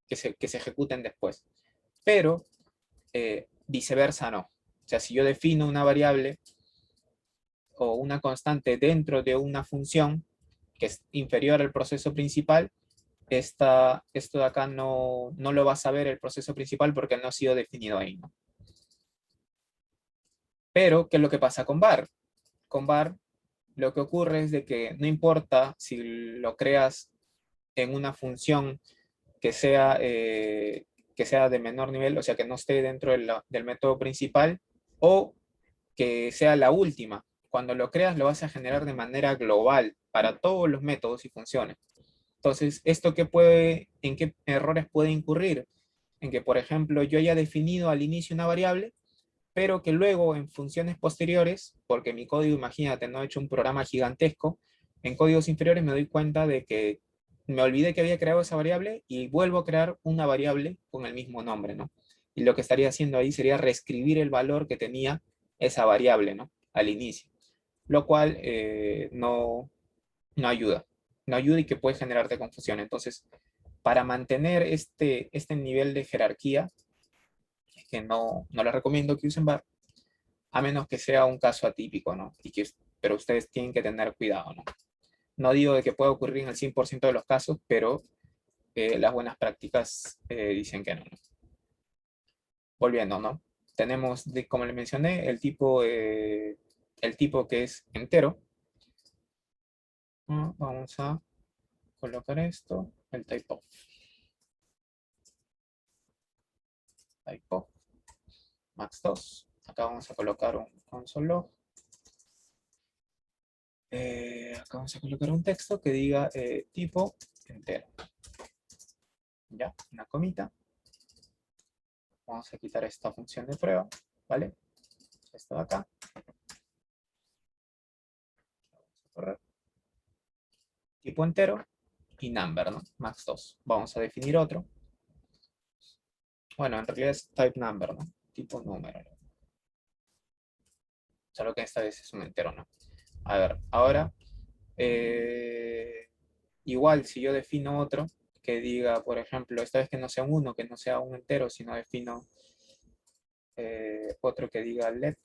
Que se ejecuten después. Pero viceversa no. O sea, si yo defino una variable o una constante dentro de una función que es inferior al proceso principal, esto de acá no lo va a saber el proceso principal porque no ha sido definido ahí, ¿no? Pero, ¿qué es lo que pasa con var? Con var, lo que ocurre es de que no importa si lo creas en una función que sea de menor nivel, o sea, que no esté dentro del método principal, o que sea la última. Cuando lo creas, lo vas a generar de manera global para todos los métodos y funciones. Entonces, ¿en qué errores puede incurrir? En que, por ejemplo, yo haya definido al inicio una variable, pero que luego en funciones posteriores, porque mi código, imagínate, no he hecho un programa gigantesco, en códigos inferiores me doy cuenta de que me olvidé que había creado esa variable y vuelvo a crear una variable con el mismo nombre, ¿no? Y lo que estaría haciendo ahí sería reescribir el valor que tenía esa variable, ¿no? Al inicio, lo cual no ayuda. No ayuda y que puede generarte confusión. Entonces, para mantener este nivel de jerarquía, es que no les recomiendo que usen var, a menos que sea un caso atípico, ¿no? Pero ustedes tienen que tener cuidado, ¿no? No digo de que pueda ocurrir en el 100% de los casos, pero las buenas prácticas dicen que no, ¿no? Volviendo, ¿no? Tenemos, como les mencioné, el tipo que es entero. Vamos a colocar esto, el typeof. Typeof, max2. Acá vamos a colocar un console log. Acá vamos a colocar un texto que diga tipo entero. Ya, una comita. Vamos a quitar esta función de prueba, ¿vale? Esto de acá. Vamos a correr. Tipo entero y number, ¿no? Max2. Vamos a definir otro. Bueno, en realidad es type number, ¿no? Tipo número. Solo que esta vez es un entero, ¿no? A ver, ahora, igual si yo defino otro que diga, por ejemplo, esta vez que no sea un 1, que no sea un entero, sino defino otro que diga let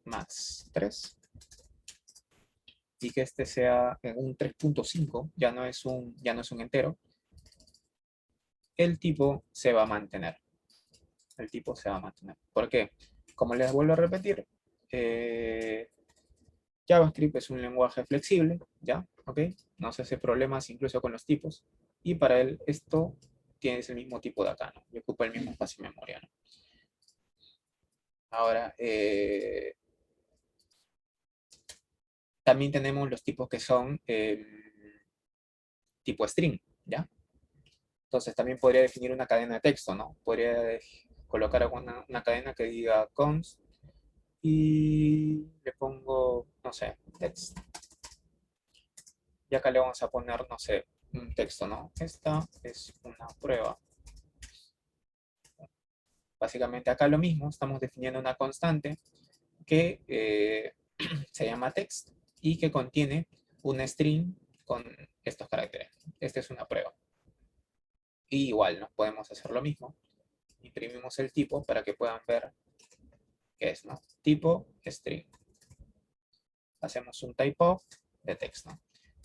max 3 y que este sea en un 3.5, ya no es un entero, el tipo se va a mantener. El tipo se va a mantener. ¿Por qué? Como les vuelvo a repetir, JavaScript es un lenguaje flexible, ¿ya? ¿Ok? No se hace problemas incluso con los tipos. Y para él esto tiene el mismo tipo de acá, ¿no? Y ocupa el mismo espacio de memoria, ¿no? Ahora, también tenemos los tipos que son tipo string, ¿ya? Entonces también podría definir una cadena de texto, ¿no? Podría colocar una cadena que diga const y le pongo, no sé, text. Y acá le vamos a poner, no sé, un texto, ¿no? Esta es una prueba. Básicamente acá lo mismo, estamos definiendo una constante que se llama text y que contiene un string con estos caracteres. Esta es una prueba. Y igual nos podemos hacer lo mismo. Imprimimos el tipo para que puedan ver qué es, ¿no? Tipo string. Hacemos un typeof de texto.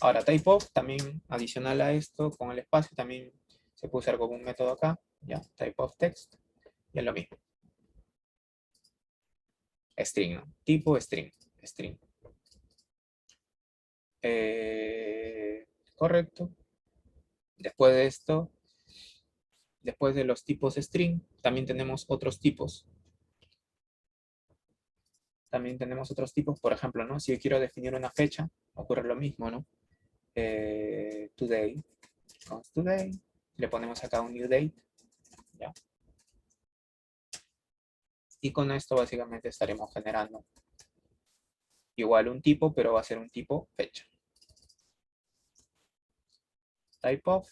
Ahora, typeof también adicional a esto, con el espacio, también se puede usar como un método acá, ya, typeof text, y es lo mismo. String, ¿no? Tipo string. Correcto. Después de esto, después de los tipos string, también tenemos otros tipos. Por ejemplo, ¿no? Si yo quiero definir una fecha, ocurre lo mismo, ¿no? Today, const today, le ponemos acá un new date, ¿ya? Y con esto básicamente estaremos generando igual un tipo, pero va a ser un tipo fecha. Typeof,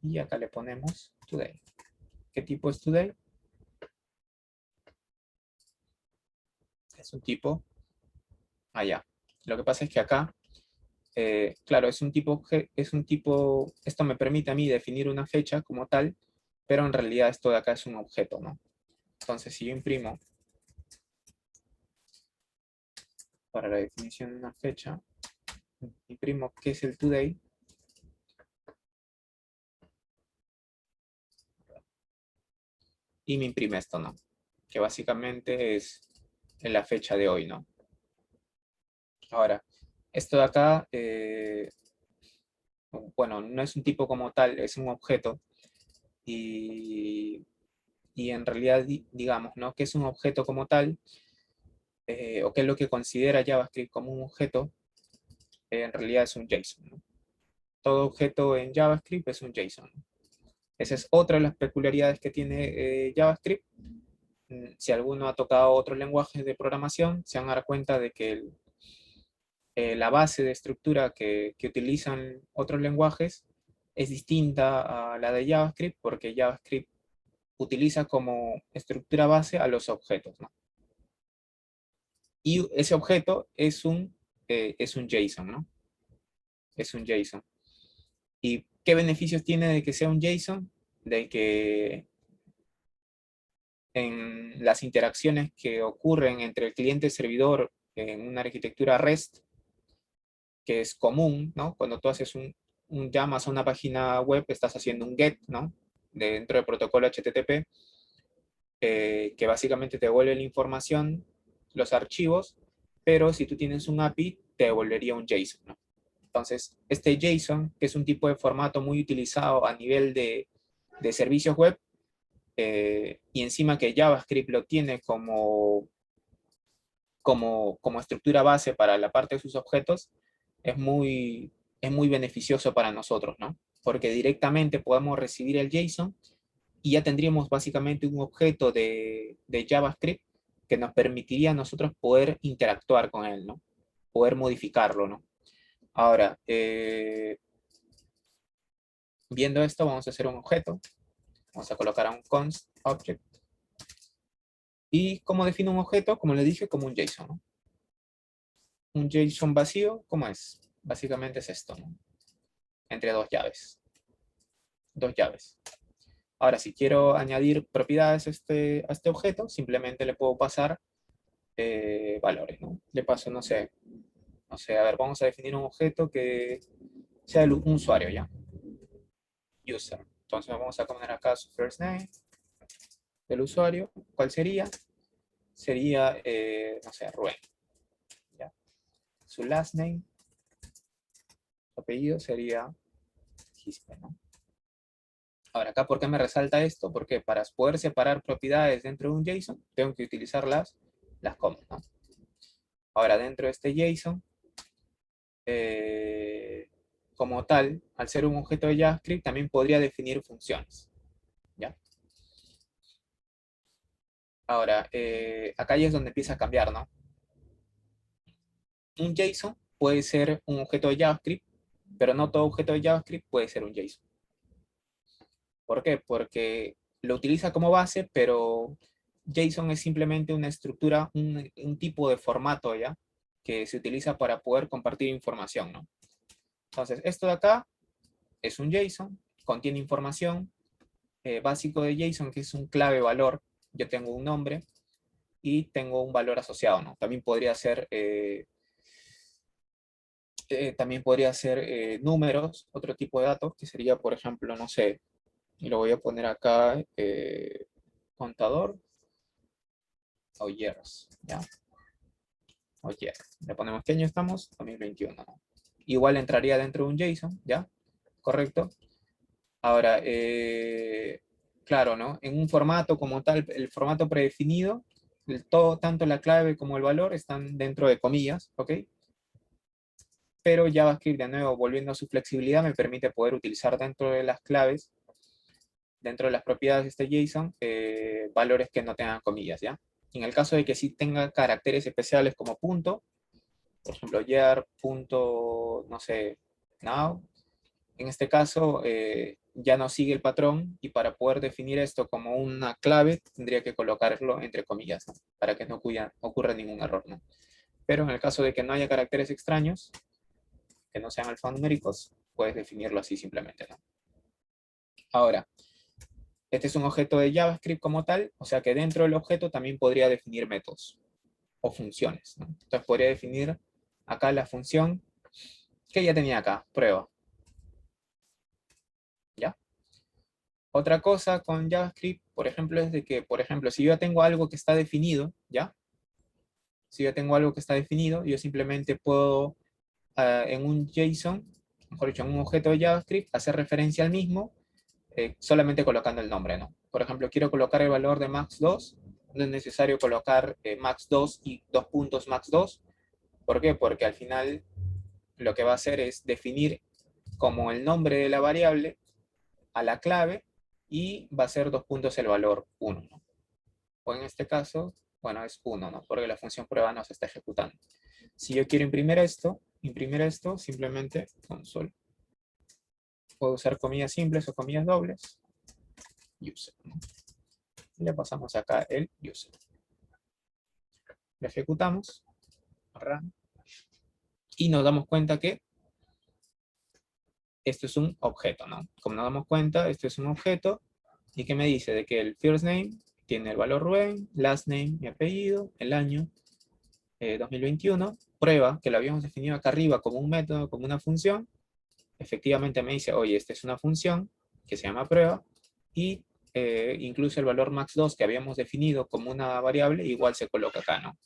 y acá le ponemos today. ¿Qué tipo es today? Es un tipo allá. Lo que pasa es que acá, claro, es un tipo, esto me permite a mí definir una fecha como tal, pero en realidad esto de acá es un objeto, ¿no? Entonces, si yo imprimo para la definición de una fecha, imprimo qué es el today, y me imprime esto, ¿no? Que básicamente es la fecha de hoy, ¿no? Ahora, esto de acá, bueno, no es un tipo como tal, es un objeto, y en realidad, digamos, ¿no? Que es un objeto como tal, o qué es lo que considera JavaScript como un objeto, en realidad es un JSON, ¿no? Todo objeto en JavaScript es un JSON, ¿no? Esa es otra de las peculiaridades que tiene JavaScript. Si alguno ha tocado otros lenguajes de programación, se van a dar cuenta de que la base de estructura que utilizan otros lenguajes es distinta a la de JavaScript, porque JavaScript utiliza como estructura base a los objetos, ¿no? Y ese objeto es un JSON, ¿no? Es un JSON. ¿Y qué beneficios tiene de que sea un JSON? De que en las interacciones que ocurren entre el cliente y el servidor en una arquitectura REST, que es común, ¿no? Cuando tú haces un llamas a una página web, estás haciendo un GET, ¿no? Dentro del protocolo HTTP, que básicamente te devuelve la información, los archivos, pero si tú tienes un API, te devolvería un JSON, ¿no? Entonces, este JSON, que es un tipo de formato muy utilizado a nivel de servicios web, y encima que JavaScript lo tiene como estructura base para la parte de sus objetos, es muy beneficioso para nosotros, ¿no? Porque directamente podemos recibir el JSON y ya tendríamos básicamente un objeto de JavaScript que nos permitiría a nosotros poder interactuar con él, ¿no? Poder modificarlo, ¿no? Ahora, viendo esto, vamos a hacer un objeto. Vamos a colocar a un const object. ¿Y cómo defino un objeto? Como le dije, como un JSON, ¿no? Un JSON vacío, ¿cómo es? Básicamente es esto, ¿no? Entre dos llaves. Dos llaves. Ahora, si quiero añadir propiedades a este objeto, simplemente le puedo pasar valores, ¿no? Le paso, no sé, a ver, vamos a definir un objeto que sea un usuario, ¿ya? User. Entonces vamos a poner acá su first name del usuario. ¿Cuál sería? Sería, no sé, Rubén. ¿Ya? Su last name, su apellido sería Gispe, ¿no? Ahora, acá, ¿por qué me resalta esto? Porque para poder separar propiedades dentro de un JSON, tengo que utilizar las comas, ¿no? Ahora, dentro de este JSON, como tal, al ser un objeto de JavaScript, también podría definir funciones, ¿ya? Ahora, acá ya es donde empieza a cambiar, ¿no? Un JSON puede ser un objeto de JavaScript, pero no todo objeto de JavaScript puede ser un JSON. ¿Por qué? Porque lo utiliza como base, pero JSON es simplemente una estructura, un tipo de formato, ¿ya? Que se utiliza para poder compartir información, ¿no? Entonces, esto de acá es un JSON, contiene información básico de JSON, que es un clave valor. Yo tengo un nombre y tengo un valor asociado, ¿no? También podría ser números, otro tipo de datos, que sería, por ejemplo, no sé, y lo voy a poner acá, contador, o years, ¿ya? O year. Le ponemos qué año estamos, 2021, ¿no? Igual entraría dentro de un JSON, ¿ya? Correcto. Ahora, claro, ¿no? En un formato como tal, el formato predefinido, tanto la clave como el valor están dentro de comillas, ¿ok? Pero JavaScript, de nuevo, volviendo a su flexibilidad, me permite poder utilizar dentro de las claves, dentro de las propiedades de este JSON, valores que no tengan comillas, ¿ya? En el caso de que sí tenga caracteres especiales como punto, por ejemplo, year, punto, no sé, now, en este caso ya no sigue el patrón y para poder definir esto como una clave tendría que colocarlo entre comillas, ¿no? Para que no ocurra ningún error, ¿no? Pero en el caso de que no haya caracteres extraños, que no sean alfanuméricos, puedes definirlo así simplemente, ¿no? Ahora, este es un objeto de JavaScript como tal, o sea que dentro del objeto también podría definir métodos o funciones, ¿no? Entonces podría definir acá la función que ya tenía acá, prueba. ¿Ya? Otra cosa con JavaScript, por ejemplo, es de que, por ejemplo, si yo ya tengo algo que está definido, ¿ya? Si yo tengo algo que está definido, yo simplemente puedo en un JSON, mejor dicho, en un objeto de JavaScript, hacer referencia al mismo, solamente colocando el nombre, ¿no? Por ejemplo, quiero colocar el valor de max2, no es necesario colocar max2 y dos puntos max2. ¿Por qué? Porque al final lo que va a hacer es definir como el nombre de la variable a la clave y va a ser dos puntos el valor 1, ¿no? O en este caso, bueno, es 1, ¿no? Porque la función prueba no se está ejecutando. Si yo quiero imprimir esto, simplemente console. Puedo usar comillas simples o comillas dobles. User, ¿no? Y le pasamos acá el user. Lo ejecutamos. Run. Y nos damos cuenta que esto es un objeto, ¿no? Como nos damos cuenta, esto es un objeto. ¿Y qué me dice? De que el first name tiene el valor Rubén, last name, mi apellido, el año 2021, prueba, que lo habíamos definido acá arriba como un método, como una función. Efectivamente me dice, oye, esta es una función que se llama prueba, y incluso el valor max2 que habíamos definido como una variable, igual se coloca acá, ¿no?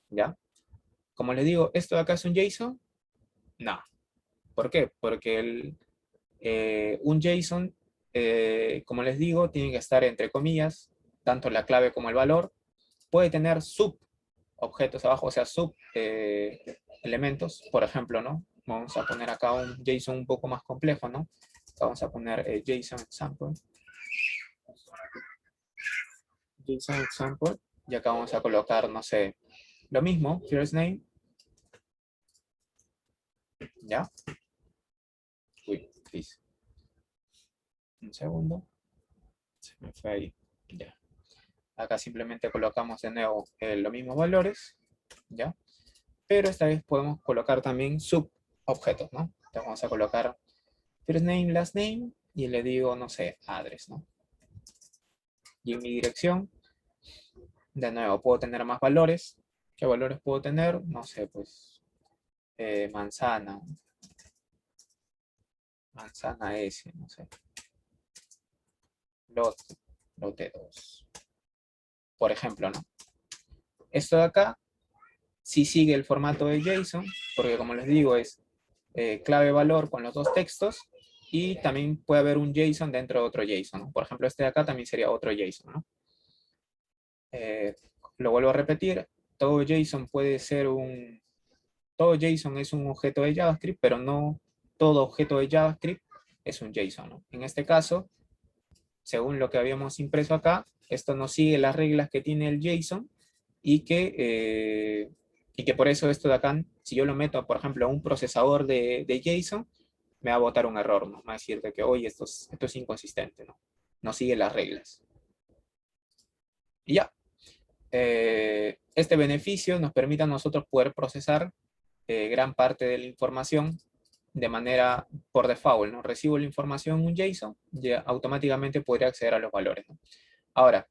¿Ya? Como les digo, ¿esto de acá es un JSON? No. ¿Por qué? Porque un JSON, como les digo, tiene que estar entre comillas, tanto la clave como el valor. Puede tener subobjetos abajo, o sea, subelementos, por ejemplo, ¿no? Vamos a poner acá un JSON un poco más complejo, ¿no? Vamos a poner JSON example. JSON example. Y acá vamos a colocar, no sé, lo mismo, first name. ¿Ya? Uy, please. Un segundo. Se me fue ahí. Ya. Acá simplemente colocamos de nuevo los mismos valores, ¿ya? Pero esta vez podemos colocar también subobjetos, ¿no? Entonces vamos a colocar first name, last name, y le digo, no sé, address, ¿no? Y en mi dirección, de nuevo, puedo tener más valores. ¿Qué valores puedo tener? No sé, pues, manzana S, no sé. Lote 2. Por ejemplo, ¿no? Esto de acá sí sigue el formato de JSON, porque como les digo, es clave valor con los dos textos, y también puede haber un JSON dentro de otro JSON, ¿no? Por ejemplo, este de acá también sería otro JSON, ¿no? Lo vuelvo a repetir, todo JSON es un objeto de JavaScript, pero no todo objeto de JavaScript es un JSON, ¿no? En este caso, según lo que habíamos impreso acá, esto no sigue las reglas que tiene el JSON, y que por eso esto de acá, si yo lo meto, por ejemplo, a un procesador de JSON, me va a botar un error, ¿no? Me va a decir de que, oye, esto es inconsistente, ¿no? No sigue las reglas. Y ya. Este beneficio nos permite a nosotros poder procesar gran parte de la información de manera por default, ¿no? Recibo la información en un JSON y automáticamente podría acceder a los valores, ¿no? Ahora,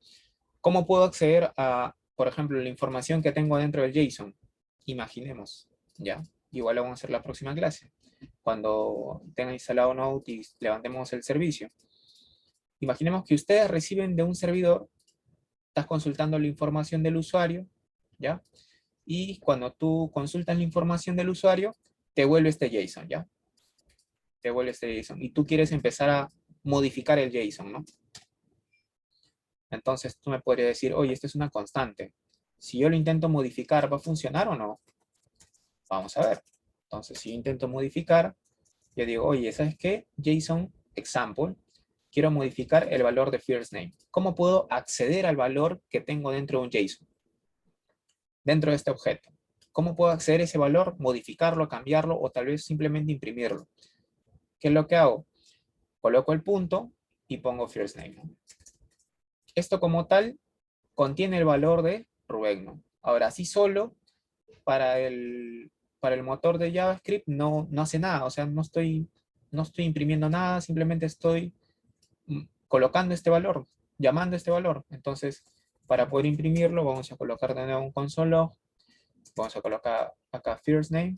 ¿cómo puedo acceder a, por ejemplo, la información que tengo dentro del JSON? Imaginemos, ¿ya? Igual lo vamos a hacer la próxima clase, cuando tenga instalado Node y levantemos el servicio. Imaginemos que ustedes reciben de un servidor, estás consultando la información del usuario, ¿ya? Y cuando tú consultas la información del usuario, te vuelve este JSON, ¿ya? Te vuelve este JSON. Y tú quieres empezar a modificar el JSON, ¿no? Entonces tú me podrías decir, oye, esto es una constante. Si yo lo intento modificar, ¿va a funcionar o no? Vamos a ver. Entonces, si yo intento modificar, yo digo, oye, ¿sabes qué? JSON example, quiero modificar el valor de first name. ¿Cómo puedo acceder al valor que tengo dentro de un JSON? Dentro de este objeto. ¿Cómo puedo acceder a ese valor, modificarlo, cambiarlo o tal vez simplemente imprimirlo? ¿Qué es lo que hago? Coloco el punto y pongo first name, ¿no? Esto como tal contiene el valor de Rubén, ¿no? Ahora, así solo, para el motor de JavaScript no hace nada. O sea, no estoy imprimiendo nada, simplemente estoy colocando este valor, llamando este valor. Entonces, para poder imprimirlo, vamos a colocar de nuevo un console log. Vamos a colocar acá first name,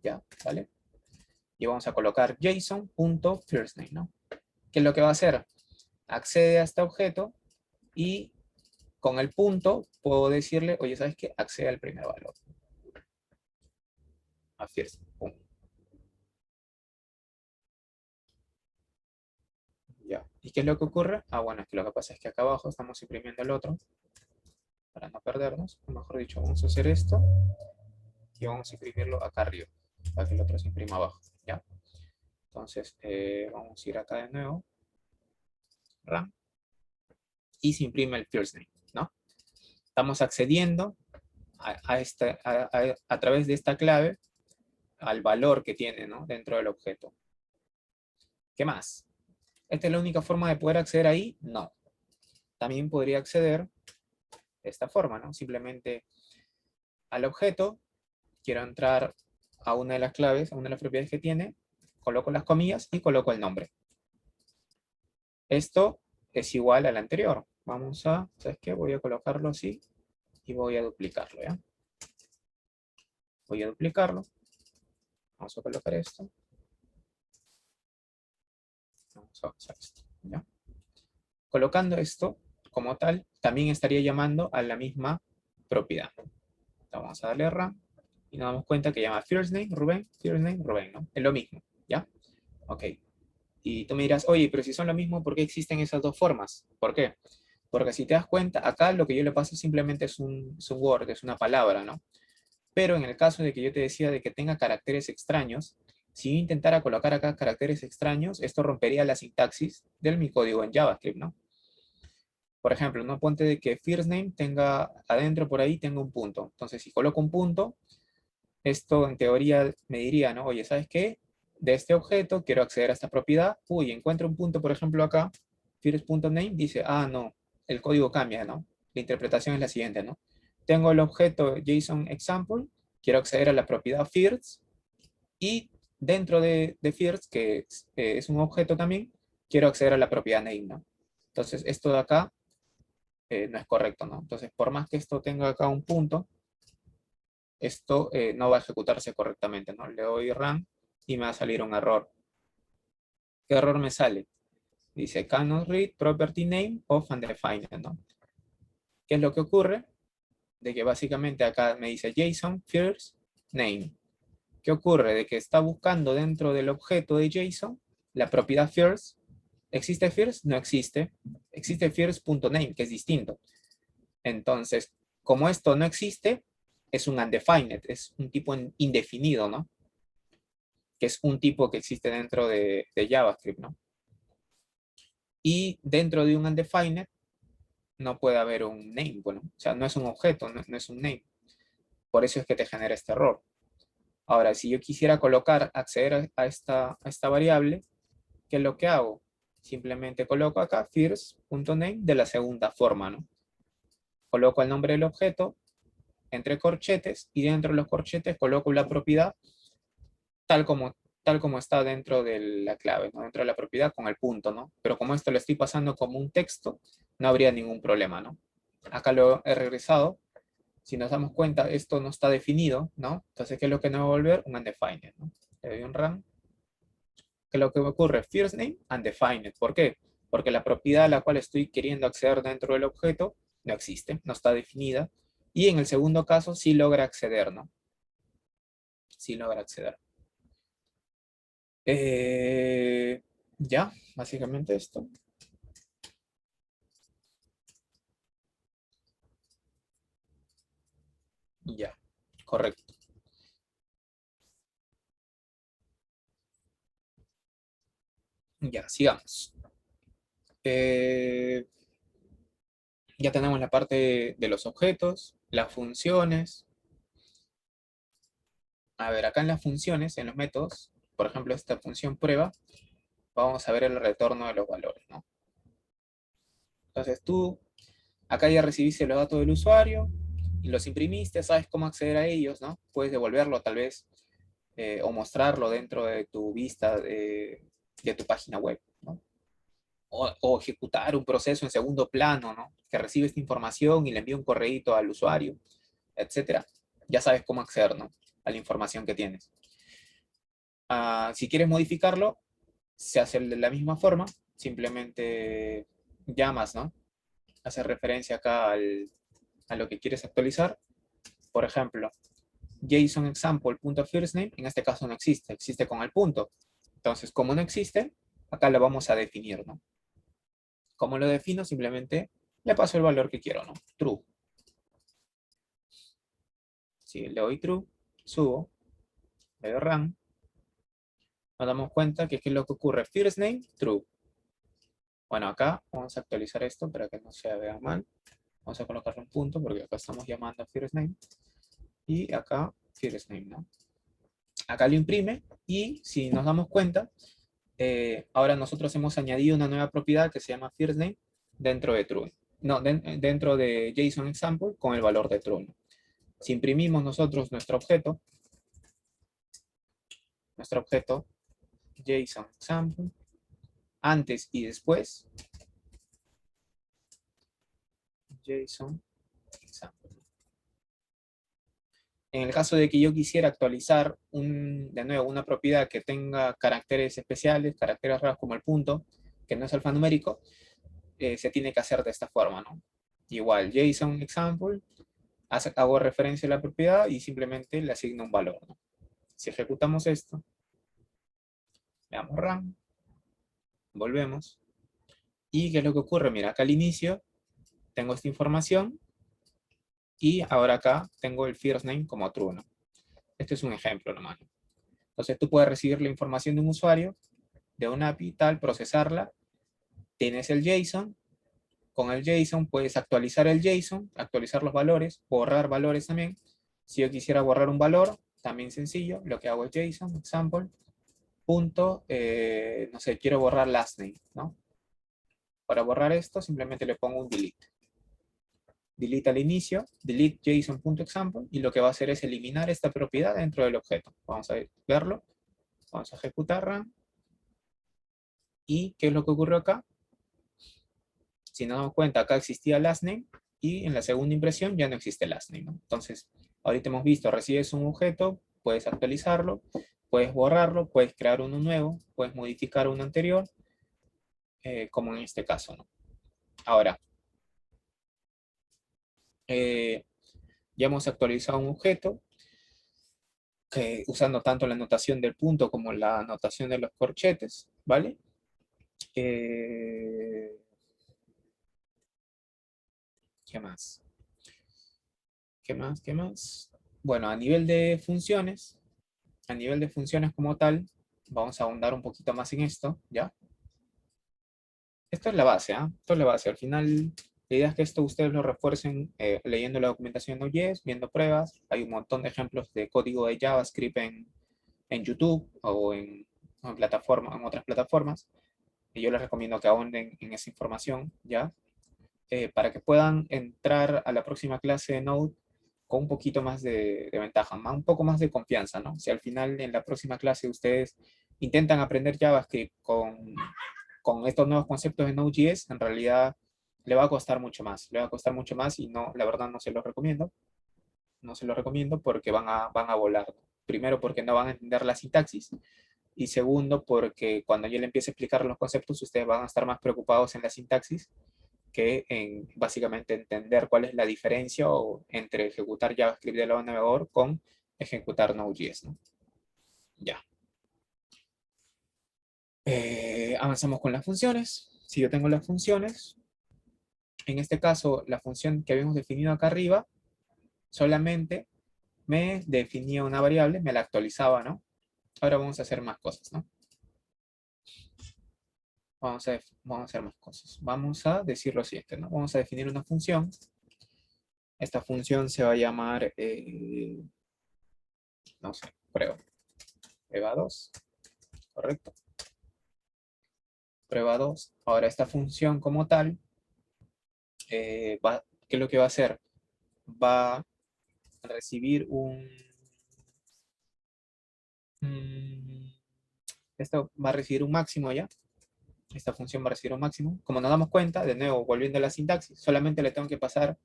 ya, ¿vale? Y vamos a colocar JSON.firstName, ¿no? ¿Qué es lo que va a hacer? Accede a este objeto y con el punto puedo decirle, oye, ¿sabes qué? Accede al primer valor. A first, pum. Ya. ¿Y qué es lo que ocurre? Ah, bueno, es que lo que pasa es que acá abajo estamos imprimiendo el otro para no perdernos. O mejor dicho, vamos a hacer esto y vamos a imprimirlo acá arriba para que el otro se imprima abajo, ¿ya? Entonces, vamos a ir acá de nuevo. RAM. Y se imprime el first name, ¿no? Estamos accediendo a través de esta clave al valor que tiene, ¿no? Dentro del objeto. ¿Qué más? ¿Esta es la única forma de poder acceder ahí? No. También podría acceder de esta forma, ¿no? Simplemente al objeto, quiero entrar a una de las claves, a una de las propiedades que tiene, coloco las comillas y coloco el nombre. Esto es igual al anterior. Vamos a, ¿sabes qué? Voy a colocarlo así y voy a duplicarlo, ¿ya? Voy a duplicarlo. Vamos a colocar esto. Vamos a usar esto, ¿ya? Colocando esto como tal, también estaría llamando a la misma propiedad. Vamos a darle RAM y nos damos cuenta que llama first name, Rubén, ¿no? Es lo mismo, ¿ya? Ok. Y tú me dirás, oye, pero si son lo mismo, ¿por qué existen esas dos formas? ¿Por qué? Porque si te das cuenta, acá lo que yo le paso simplemente es un word, es una palabra, ¿no? Pero en el caso de que yo te decía de que tenga caracteres extraños, si yo intentara colocar acá caracteres extraños, esto rompería la sintaxis de mi código en JavaScript, ¿no? Por ejemplo, no ponte de que first name tenga adentro por ahí, tenga un punto. Entonces, si coloco un punto, esto en teoría me diría, ¿no? Oye, ¿sabes qué? de este objeto, quiero acceder a esta propiedad, uy, encuentro un punto, por ejemplo, acá, first.name, dice, ah, no, el código cambia, ¿no? La interpretación es la siguiente, ¿no? Tengo el objeto JSON example, quiero acceder a la propiedad first, y dentro de first, que es un objeto también, quiero acceder a la propiedad name, ¿no? Entonces, esto de acá no es correcto, ¿no? Entonces, por más que esto tenga acá un punto, esto no va a ejecutarse correctamente, ¿no? Le doy run y me va a salir un error. ¿Qué error me sale? Dice, cannot read property name of undefined, ¿no? ¿Qué es lo que ocurre? De que básicamente acá me dice JSON first name. ¿Qué ocurre? De que está buscando dentro del objeto de JSON la propiedad first. ¿Existe first? No existe. Existe first.name, que es distinto. Entonces, como esto no existe, es un undefined, es un tipo indefinido, ¿no? Que es un tipo que existe dentro de JavaScript, ¿no? Y dentro de un undefined no puede haber un name, bueno, o sea, no es un objeto, no es un name. Por eso es que te genera este error. Ahora, si yo quisiera acceder a esta variable, ¿qué es lo que hago? Simplemente coloco acá first.name de la segunda forma, ¿no? Coloco el nombre del objeto entre corchetes y dentro de los corchetes coloco la propiedad tal como está dentro de la clave, ¿no? Dentro de la propiedad con el punto, ¿no? Pero como esto lo estoy pasando como un texto, no habría ningún problema, ¿no? Acá lo he regresado. Si nos damos cuenta, esto no está definido, ¿no? Entonces, ¿qué es lo que nos va a volver? Un undefined, ¿no? Le doy un run. ¿Qué es lo que ocurre? First name, undefined. ¿Por qué? Porque la propiedad a la cual estoy queriendo acceder dentro del objeto no existe, no está definida. Y en el segundo caso, sí logra acceder, ¿no? Sí logra acceder. Ya, básicamente esto. Ya, correcto. Ya, sigamos. Ya tenemos la parte de los objetos, las funciones. A ver, acá en las funciones, en los métodos, por ejemplo, esta función prueba, vamos a ver el retorno de los valores, ¿no? Entonces tú, acá ya recibiste los datos del usuario y los imprimiste, sabes cómo acceder a ellos, ¿no? Puedes devolverlo tal vez o mostrarlo dentro de tu vista de tu página web, ¿no? O ejecutar un proceso en segundo plano, ¿no? Que recibe esta información y le envía un correíto al usuario, etcétera. Ya sabes cómo acceder, ¿no? A la información que tienes. Si quieres modificarlo, se hace de la misma forma, simplemente llamas, ¿no? Hace referencia acá a lo que quieres actualizar. Por ejemplo, JSON example.firstName, en este caso no existe, existe con el punto. Entonces, como no existe, acá lo vamos a definir, ¿no? ¿Cómo lo defino? Simplemente le paso el valor que quiero, ¿no? True. Si le doy true, subo, le doy run, nos damos cuenta que ¿qué es lo que ocurre? First name, true. Bueno, acá vamos a actualizar esto para que no se vea mal. Vamos a colocarle un punto porque acá estamos llamando a first name. Y acá first name, ¿no? Acá lo imprime y si nos damos cuenta, ahora nosotros hemos añadido una nueva propiedad que se llama first name dentro de true. No, dentro de JSON example con el valor de true. Si imprimimos nosotros nuestro objeto JSON example, antes y después, JSON example. En el caso de que yo quisiera actualizar, de nuevo, una propiedad que tenga caracteres especiales, caracteres raros como el punto, que no es alfanumérico, se tiene que hacer de esta forma, ¿no? Igual, JSON example, hago referencia a la propiedad y simplemente le asigno un valor, ¿no? Si ejecutamos esto, le damos run, volvemos, y ¿qué es lo que ocurre? Mira, acá al inicio tengo esta información, y ahora acá tengo el first name como true, ¿no? Este es un ejemplo nomás. Entonces tú puedes recibir la información de un usuario, de una API tal, procesarla, tienes el JSON, con el JSON puedes actualizar el JSON, actualizar los valores, borrar valores también. Si yo quisiera borrar un valor, también sencillo, lo que hago es JSON, example, punto, no sé, quiero borrar last name, ¿no? Para borrar esto, simplemente le pongo un delete. Delete al inicio, delete JSON.example, y lo que va a hacer es eliminar esta propiedad dentro del objeto. Vamos a verlo. Vamos a ejecutar run. ¿Y qué es lo que ocurrió acá? Si nos damos cuenta, acá existía lastName y en la segunda impresión ya no existe lastName, ¿no? Entonces, ahorita hemos visto, recibes un objeto, puedes actualizarlo, puedes borrarlo, puedes crear uno nuevo, puedes modificar uno anterior, como en este caso, ¿no? Ahora, ya hemos actualizado un objeto, que, usando tanto la notación del punto como la notación de los corchetes, ¿vale? ¿Qué más? ¿Qué más? ¿Qué más? Bueno, a nivel de funciones como tal, vamos a ahondar un poquito más en esto, ¿ya? Esto es la base, ¿ah? Esto es la base. Al final, la idea es que esto ustedes lo refuercen leyendo la documentación de Node.js, viendo pruebas. Hay un montón de ejemplos de código de JavaScript en YouTube o en otras plataformas. Y yo les recomiendo que ahonden en esa información, ¿ya? Para que puedan entrar a la próxima clase de Node con un poquito más de ventaja, un poco más de confianza, ¿no? Si al final en la próxima clase ustedes intentan aprender JavaScript con estos nuevos conceptos de Node.js, en realidad le va a costar mucho más, le va a costar mucho más y no, la verdad no se los recomiendo, no se los recomiendo porque van a volar. Primero porque no van a entender la sintaxis y segundo porque cuando yo le empiece a explicar los conceptos ustedes van a estar más preocupados en la sintaxis que en básicamente entender cuál es la diferencia entre ejecutar JavaScript del lado del navegador con ejecutar Node.js, ¿no? Ya. Avanzamos con las funciones. Si yo tengo las funciones, en este caso, la función que habíamos definido acá arriba, solamente me definía una variable, me la actualizaba, ¿no? Ahora vamos a hacer más cosas, ¿no? Vamos a hacer más cosas. Vamos a decir lo siguiente, ¿no? Vamos a definir una función. Esta función se va a llamar, no sé, prueba 2, ¿correcto? Prueba 2. Ahora esta función como tal, ¿qué es lo que va a hacer? Va a recibir esto va a recibir un máximo ya. Esta función va a recibir un máximo. Como nos damos cuenta, de nuevo, volviendo a la sintaxis, solamente le tengo que pasar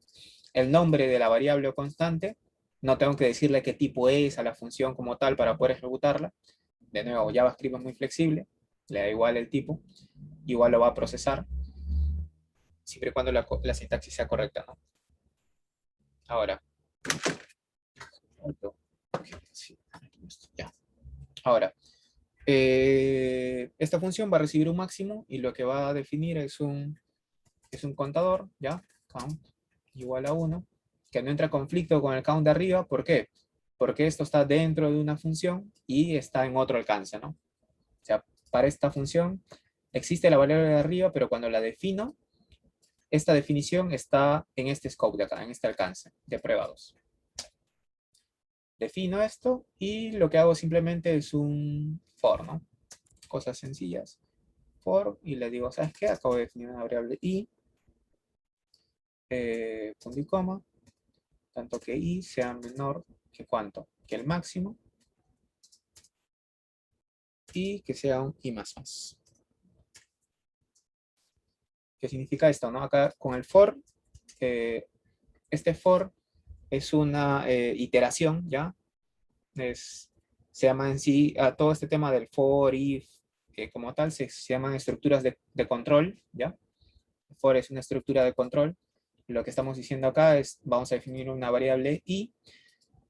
el nombre de la variable o constante. No tengo que decirle qué tipo es a la función como tal para poder ejecutarla. De nuevo, JavaScript es muy flexible. Le da igual el tipo. Igual lo va a procesar. Siempre y cuando la sintaxis sea correcta, ¿no? Ahora. Ya. Ahora. Esta función va a recibir un máximo y lo que va a definir es un contador, ¿ya? Count igual a 1, que no entra en conflicto con el count de arriba. ¿Por qué? Porque esto está dentro de una función y está en otro alcance, ¿no? O sea, para esta función existe la variable de arriba, pero cuando la defino, esta definición está en este scope de acá, en este alcance de prueba 2. Defino esto y lo que hago simplemente es un for, ¿no? Cosas sencillas. For, y le digo, ¿sabes qué? Acabo de definir una variable i, punto y coma, tanto que i sea menor que ¿cuánto? Que el máximo, y que sea un i más más. ¿Qué significa esto, no? Acá con el for, este for es una iteración, ¿ya? Se llama en sí, todo este tema del for, if, como tal, se llaman estructuras de control, ¿ya? For es una estructura de control. Lo que estamos diciendo acá es, vamos a definir una variable i,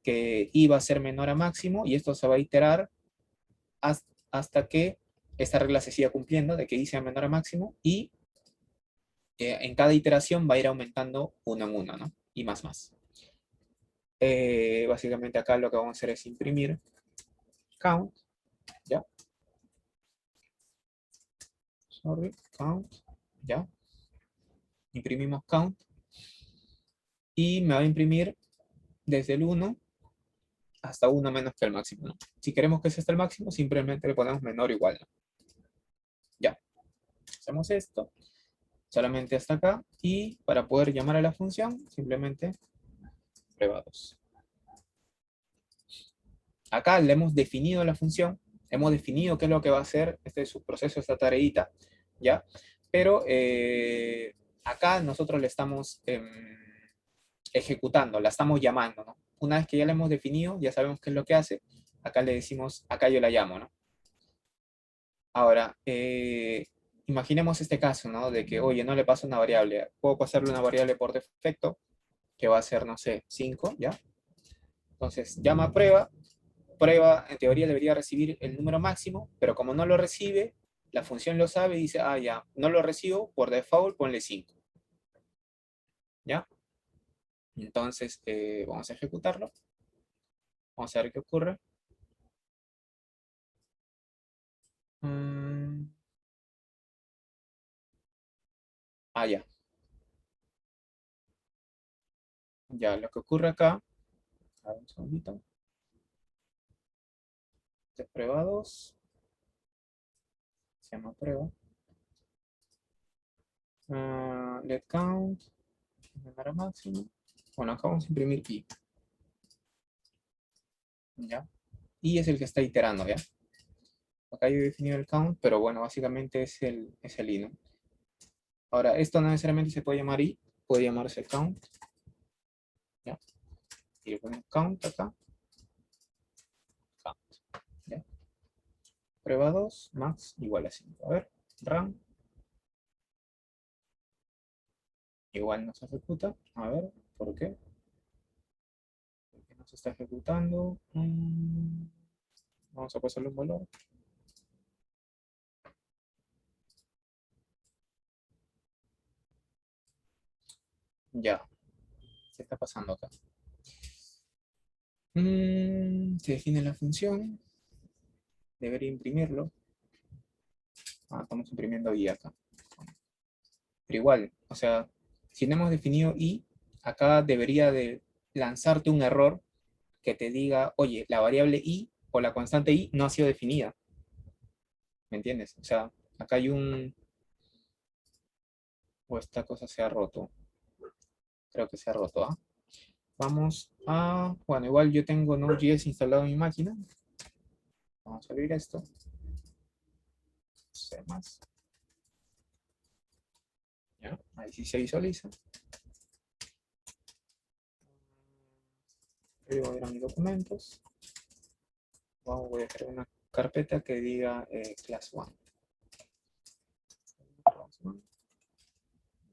que i va a ser menor a máximo, y esto se va a iterar hasta que esta regla se siga cumpliendo, de que i sea menor a máximo, y en cada iteración va a ir aumentando uno en uno, ¿no? Y más más. Básicamente acá lo que vamos a hacer es imprimir count, ¿ya? Count, ¿ya? Imprimimos count, y me va a imprimir desde el 1 hasta 1 menos que el máximo, ¿no? Si queremos que ese esté el máximo, simplemente le ponemos menor o igual, ¿no? Ya, hacemos esto, solamente hasta acá, y para poder llamar a la función, simplemente prueba 2. Acá le hemos definido la función, hemos definido qué es lo que va a hacer este subproceso, esta tareita, ¿ya? Pero acá nosotros le estamos ejecutando, la estamos llamando, ¿no? Una vez que ya la hemos definido, ya sabemos qué es lo que hace, acá le decimos, acá yo la llamo, ¿no? Ahora, imaginemos este caso, ¿no? De que, oye, no le paso una variable, puedo pasarle una variable por defecto, que va a ser, no sé, 5, ¿ya? Entonces, llama a prueba, prueba en teoría debería recibir el número máximo, pero como no lo recibe, la función lo sabe y dice, ah, ya, no lo recibo, por default ponle 5, ¿ya? Entonces, vamos a ejecutarlo. Vamos a ver qué ocurre. Ya. Ya, lo que ocurre acá, a ver un segundito. Este es prueba 2. Se llama prueba. Let count. Número máximo. Bueno, acá vamos a imprimir i. ¿Ya? Y es el que está iterando, ¿ya? Acá yo he definido el count, pero bueno, básicamente es el i, ¿no? Ahora, esto no necesariamente se puede llamar i, puede llamarse count. ¿Ya? Y le ponemos count acá. Count. ¿Ya? Prueba 2, max igual a 5. A ver, run. Igual no se ejecuta. A ver, ¿por qué? ¿Por qué no se está ejecutando? Vamos a pasarle un valor. Ya, ¿qué está pasando acá? Se define la función. Debería imprimirlo. Estamos imprimiendo i acá. Pero igual, o sea, si no hemos definido i, acá debería de lanzarte un error que te diga, oye, la variable i o la constante i no ha sido definida. ¿Me entiendes? O sea, acá hay un... O esta cosa se ha roto. Creo que se ha roto, ¿ah? Vamos a... Bueno, igual yo tengo Node.js instalado en mi máquina. Vamos a abrir esto. C+. ¿Ya? Ahí sí se visualiza. Yo voy a ir a mis documentos. Voy a crear una carpeta que diga class 1.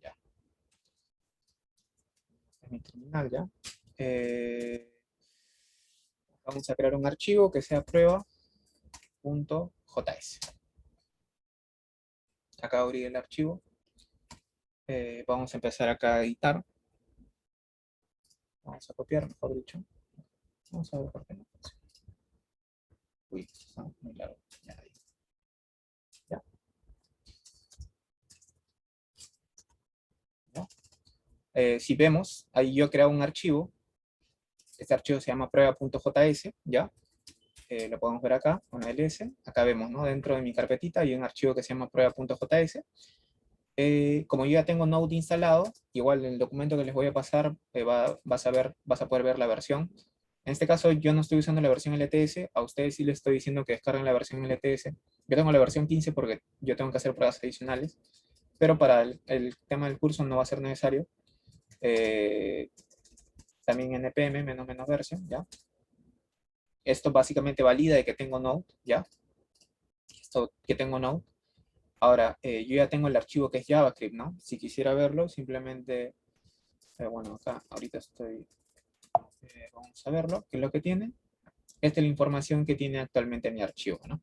Ya. Es mi terminal ya. Vamos a crear un archivo que sea prueba.js. Acá abrí el archivo. Vamos a empezar acá a editar. Vamos a copiar, mejor dicho. Vamos a ver por qué no funciona. Uy, está muy largo. Ya, ahí. Ya. ¿Ya? Si vemos, ahí yo he creado un archivo. Este archivo se llama prueba.js, ¿ya? Lo podemos ver acá, con la ls. Acá vemos, ¿no? Dentro de mi carpetita hay un archivo que se llama prueba.js. Como yo ya tengo Node instalado, igual en el documento que les voy a pasar vas a poder ver la versión. En este caso yo no estoy usando la versión LTS, a ustedes sí les estoy diciendo que descarguen la versión LTS. Yo tengo la versión 15 porque yo tengo que hacer pruebas adicionales, pero para el tema del curso no va a ser necesario. También npm menos versión, ¿ya? Esto básicamente valida de que tengo Node, ¿ya? Esto que tengo Node. Ahora, yo ya tengo el archivo que es JavaScript, ¿no? Si quisiera verlo, simplemente, bueno, acá ahorita estoy, vamos a verlo, ¿qué es lo que tiene? Esta es la información que tiene actualmente mi archivo, ¿no?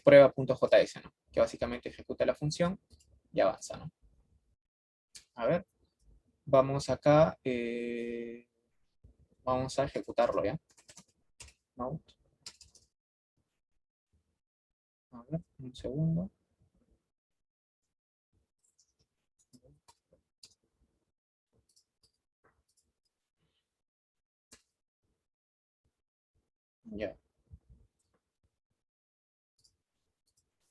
Prueba.js, ¿no? Que básicamente ejecuta la función y avanza, ¿no? A ver, vamos acá, vamos a ejecutarlo, ¿ya? Node. A ver, un segundo. Ya.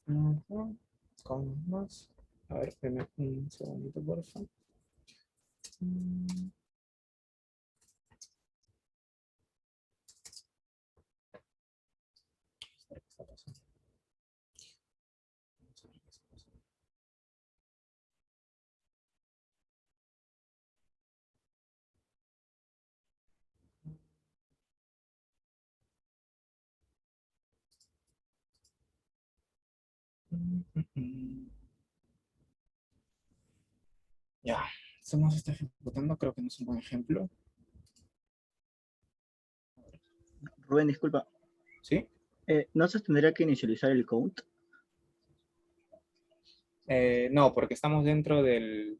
Ujú. Con más. A ver, deme un segundito, por favor. ¿Qué está pasando? Vamos a ver qué está pasando. Ya, esto no se está ejecutando, creo que no es un buen ejemplo. Rubén, disculpa. ¿Sí? ¿No se tendría que inicializar el count? No, porque estamos dentro del...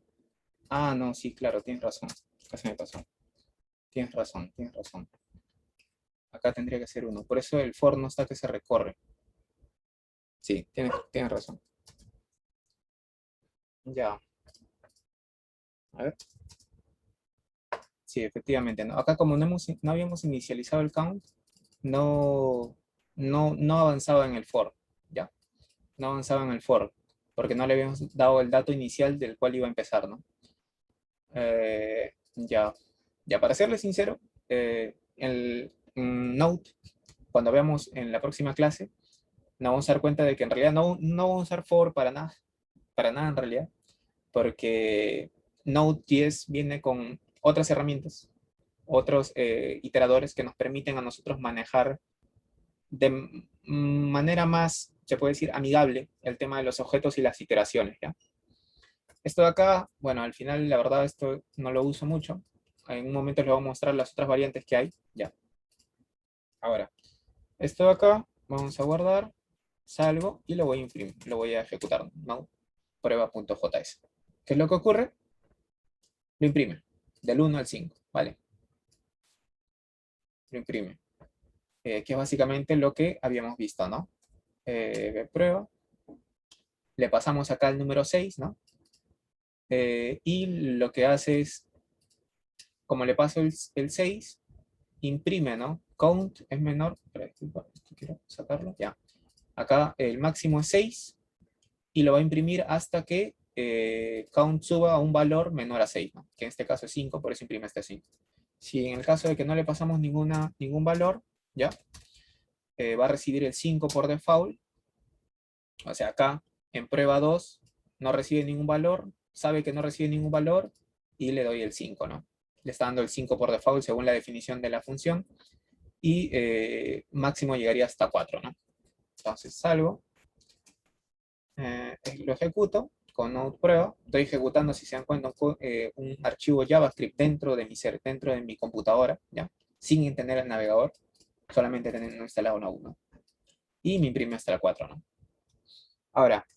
Ah, no, sí, claro, tienes razón. Casi me pasó. Tienes razón, tienes razón. Acá tendría que ser uno. Por eso el for no está que se recorre. Sí, tienes razón. Ya, a ver. Sí, efectivamente. ¿No? Acá como no habíamos inicializado el count, no avanzaba en el for. Ya, no avanzaba en el for. Porque no le habíamos dado el dato inicial del cual iba a empezar, ¿no? Ya, ya, para serle sincero, en Node, cuando veamos en la próxima clase, nos vamos a dar cuenta de que en realidad no vamos a usar for para nada en realidad, porque Node.js viene con otras herramientas, otros iteradores que nos permiten a nosotros manejar de manera más, se puede decir, amigable el tema de los objetos y las iteraciones, ¿ya? Esto de acá, bueno, al final la verdad esto no lo uso mucho. En un momento les voy a mostrar las otras variantes que hay, ya. Ahora, esto de acá, vamos a guardar, salgo y lo voy a imprimir, lo voy a ejecutar, ¿no? Prueba.js. ¿Qué es lo que ocurre? Lo imprime, del 1 al 5, ¿vale? Lo imprime, que es básicamente lo que habíamos visto, ¿no? Prueba, le pasamos acá el número 6, ¿no? Y lo que hace es, como le paso el 6, imprime, ¿no? Count es menor, espera, disculpa, quiero sacarlo, ya. Acá el máximo es 6 y lo va a imprimir hasta que count suba a un valor menor a 6, ¿no? Que en este caso es 5, por eso imprime este 5. Si en el caso de que no le pasamos ningún valor, ¿ya? Va a recibir el 5 por default. O sea, acá en prueba 2 no recibe ningún valor, sabe que no recibe ningún valor y le doy el 5, ¿no? Le está dando el 5 por default según la definición de la función y máximo llegaría hasta 4, ¿no? Entonces salgo, lo ejecuto con node prueba, estoy ejecutando, si se dan cuenta, un archivo JavaScript dentro de mi computadora, ¿ya? Sin tener el navegador, solamente teniendo instalado Node, ¿no? Y me imprime hasta la 4, ¿no? Ahora,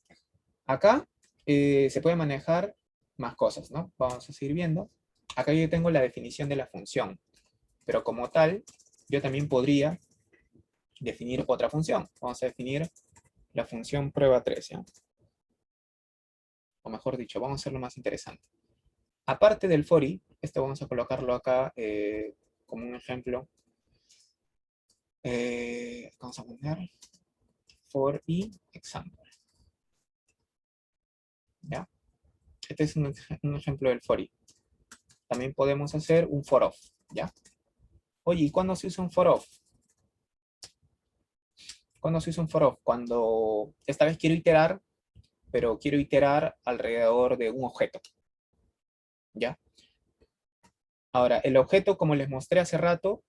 acá se puede manejar más cosas, ¿no? Vamos a seguir viendo. Acá yo tengo la definición de la función, pero como tal, yo también podría definir otra función. Vamos a definir la función prueba 3, ¿ya? O mejor dicho, vamos a hacerlo más interesante. Aparte del for i, esto vamos a colocarlo acá como un ejemplo. Vamos a poner for i example. ¿Ya? Este es un ejemplo del for i. También podemos hacer un for of, ¿ya? Oye, ¿y cuándo se usa un for of? ¿Cuándo se usa un for of? Cuando esta vez quiero iterar, pero quiero iterar alrededor de un objeto, ¿ya? Ahora, el objeto, como les mostré hace rato,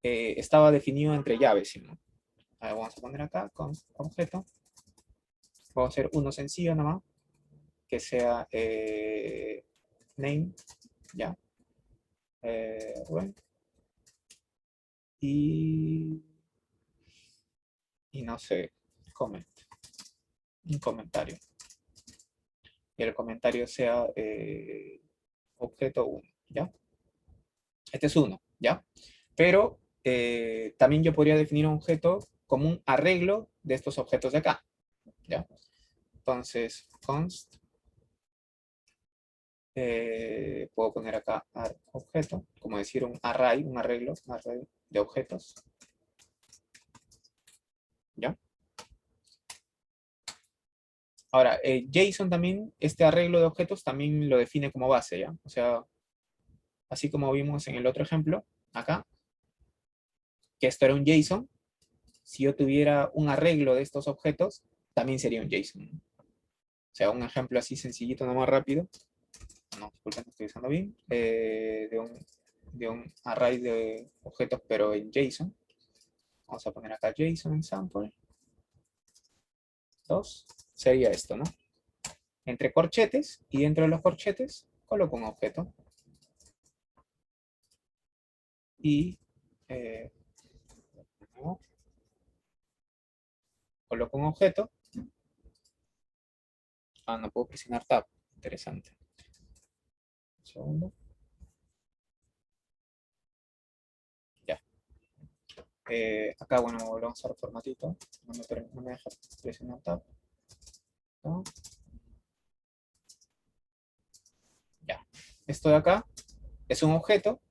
estaba definido entre llaves, ¿no? Ahora vamos a poner acá con objeto. Vamos a hacer uno sencillo nomás, que sea name, ¿ya? Bueno, y no sé, comment, un comentario. Y el comentario sea objeto 1, ¿ya? Este es 1, ¿ya? Pero también yo podría definir un objeto como un arreglo de estos objetos de acá, ¿ya? Entonces, const, puedo poner acá objeto, como decir un array de objetos. ¿ya? Ahora, JSON también, este arreglo de objetos también lo define como base, ¿ya? O sea, así como vimos en el otro ejemplo, acá, que esto era un JSON, si yo tuviera un arreglo de estos objetos, también sería un JSON, ¿no? O sea, un ejemplo así sencillito, no más rápido. No, disculpen, no estoy usando bien. De un array de objetos, pero en JSON. Vamos a poner acá JSON en sample. 2. Sería esto, ¿no? Entre corchetes, y dentro de los corchetes coloco un objeto. Y coloco un objeto. Ah, no puedo presionar tab. Interesante. Un segundo. Ya. Acá, bueno, volvemos a usar formatito. No me deja presionar tab. ¿No? Ya. Esto de acá es un objeto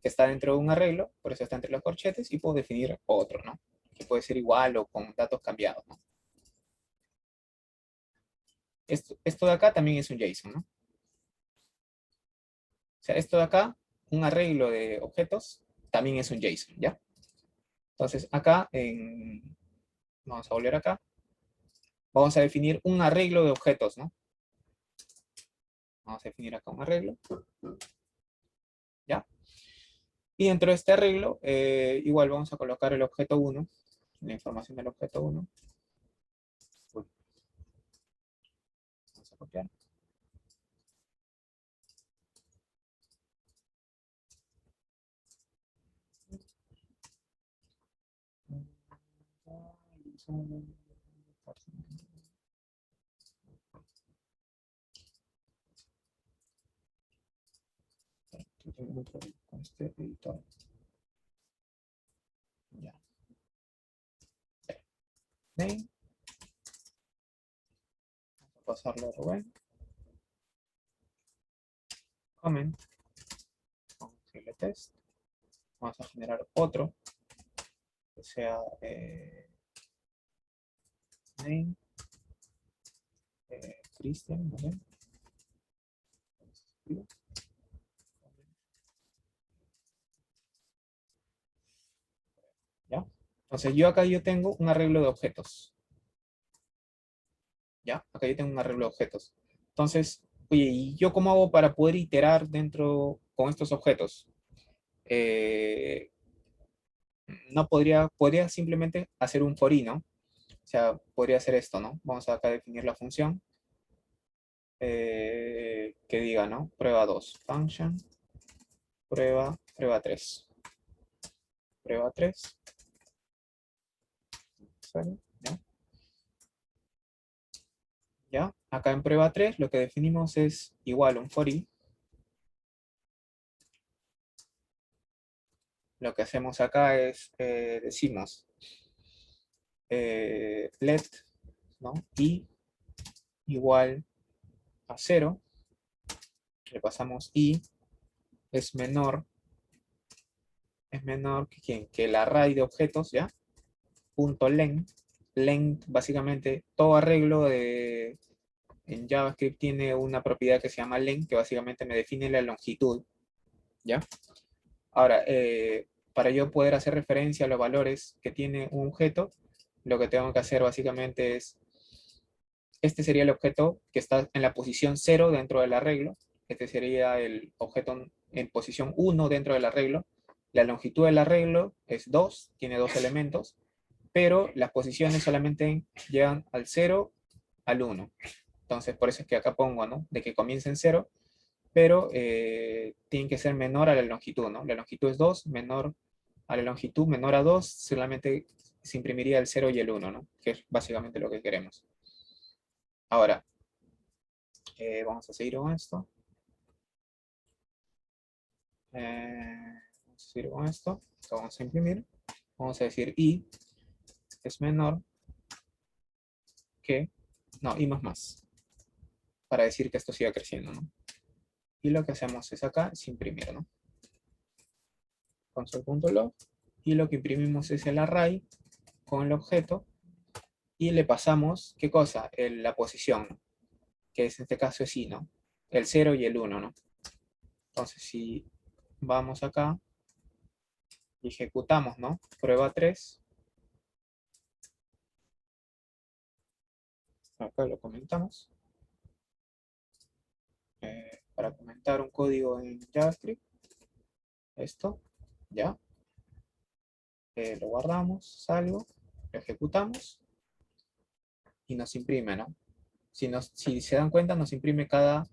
que está dentro de un arreglo, por eso está entre los corchetes, y puedo definir otro, ¿no? Que puede ser igual o con datos cambiados, ¿no? Esto de acá también es un JSON, ¿no? O sea, esto de acá, un arreglo de objetos, también es un JSON, ¿ya? Entonces, acá, vamos a volver acá, vamos a definir un arreglo de objetos, ¿no? Vamos a definir acá un arreglo, ¿ya? Y dentro de este arreglo, igual vamos a colocar el objeto 1, la información del objeto 1. Uy. Vamos a copiar. Con este editor. Ya. Name. Vamos a pasarlo a Rubén. Comment. Con test. Vamos a generar otro que sea name. Christian, ¿vale? ¿Ya? Entonces yo tengo un arreglo de objetos. ¿Ya? Acá yo tengo un arreglo de objetos. Entonces, oye, ¿y yo cómo hago para poder iterar dentro con estos objetos? No podría simplemente hacer un for i, ¿no? O sea, podría hacer esto, ¿no? Vamos acá a definir la función. Que diga, ¿no? Prueba 2, function, prueba 3. Prueba 3. ¿Ya? ¿Ya? Acá en prueba 3 lo que definimos es igual a un for i. Lo que hacemos acá es, decimos, let, ¿no? I igual a 0. Le pasamos i es menor que ¿quién? Que el array de objetos, ¿ya? Punto length. Length, básicamente, todo arreglo en JavaScript tiene una propiedad que se llama length, que básicamente me define la longitud, ¿ya? Ahora, para yo poder hacer referencia a los valores que tiene un objeto, lo que tengo que hacer básicamente es, este sería el objeto que está en la posición 0 dentro del arreglo, este sería el objeto en posición 1 dentro del arreglo, la longitud del arreglo es 2, tiene 2 elementos, pero las posiciones solamente llegan al 0, al 1. Entonces, por eso es que acá pongo, ¿no? De que comienza en 0, pero tienen que ser menor a la longitud, ¿no? La longitud es 2, menor a la longitud, menor a 2, solamente se imprimiría el 0 y el 1, ¿no? Que es básicamente lo que queremos. Ahora, vamos a seguir con esto. Vamos a seguir con esto. Lo vamos a imprimir. Vamos a decir i es menor que, no, i más, para decir que esto siga creciendo, ¿no? Y lo que hacemos es acá, es imprimir, ¿no? Console.log, y lo que imprimimos es el array con el objeto y le pasamos, ¿qué cosa? La posición, ¿no? Que es, en este caso es i, ¿no? El 0 y el 1, ¿no? Entonces, si vamos acá y ejecutamos, ¿no? Prueba 3. Acá lo comentamos. Para comentar un código en JavaScript. Esto, ¿ya? Lo guardamos, salgo, lo ejecutamos y nos imprime, ¿no? Si se dan cuenta, nos imprime cada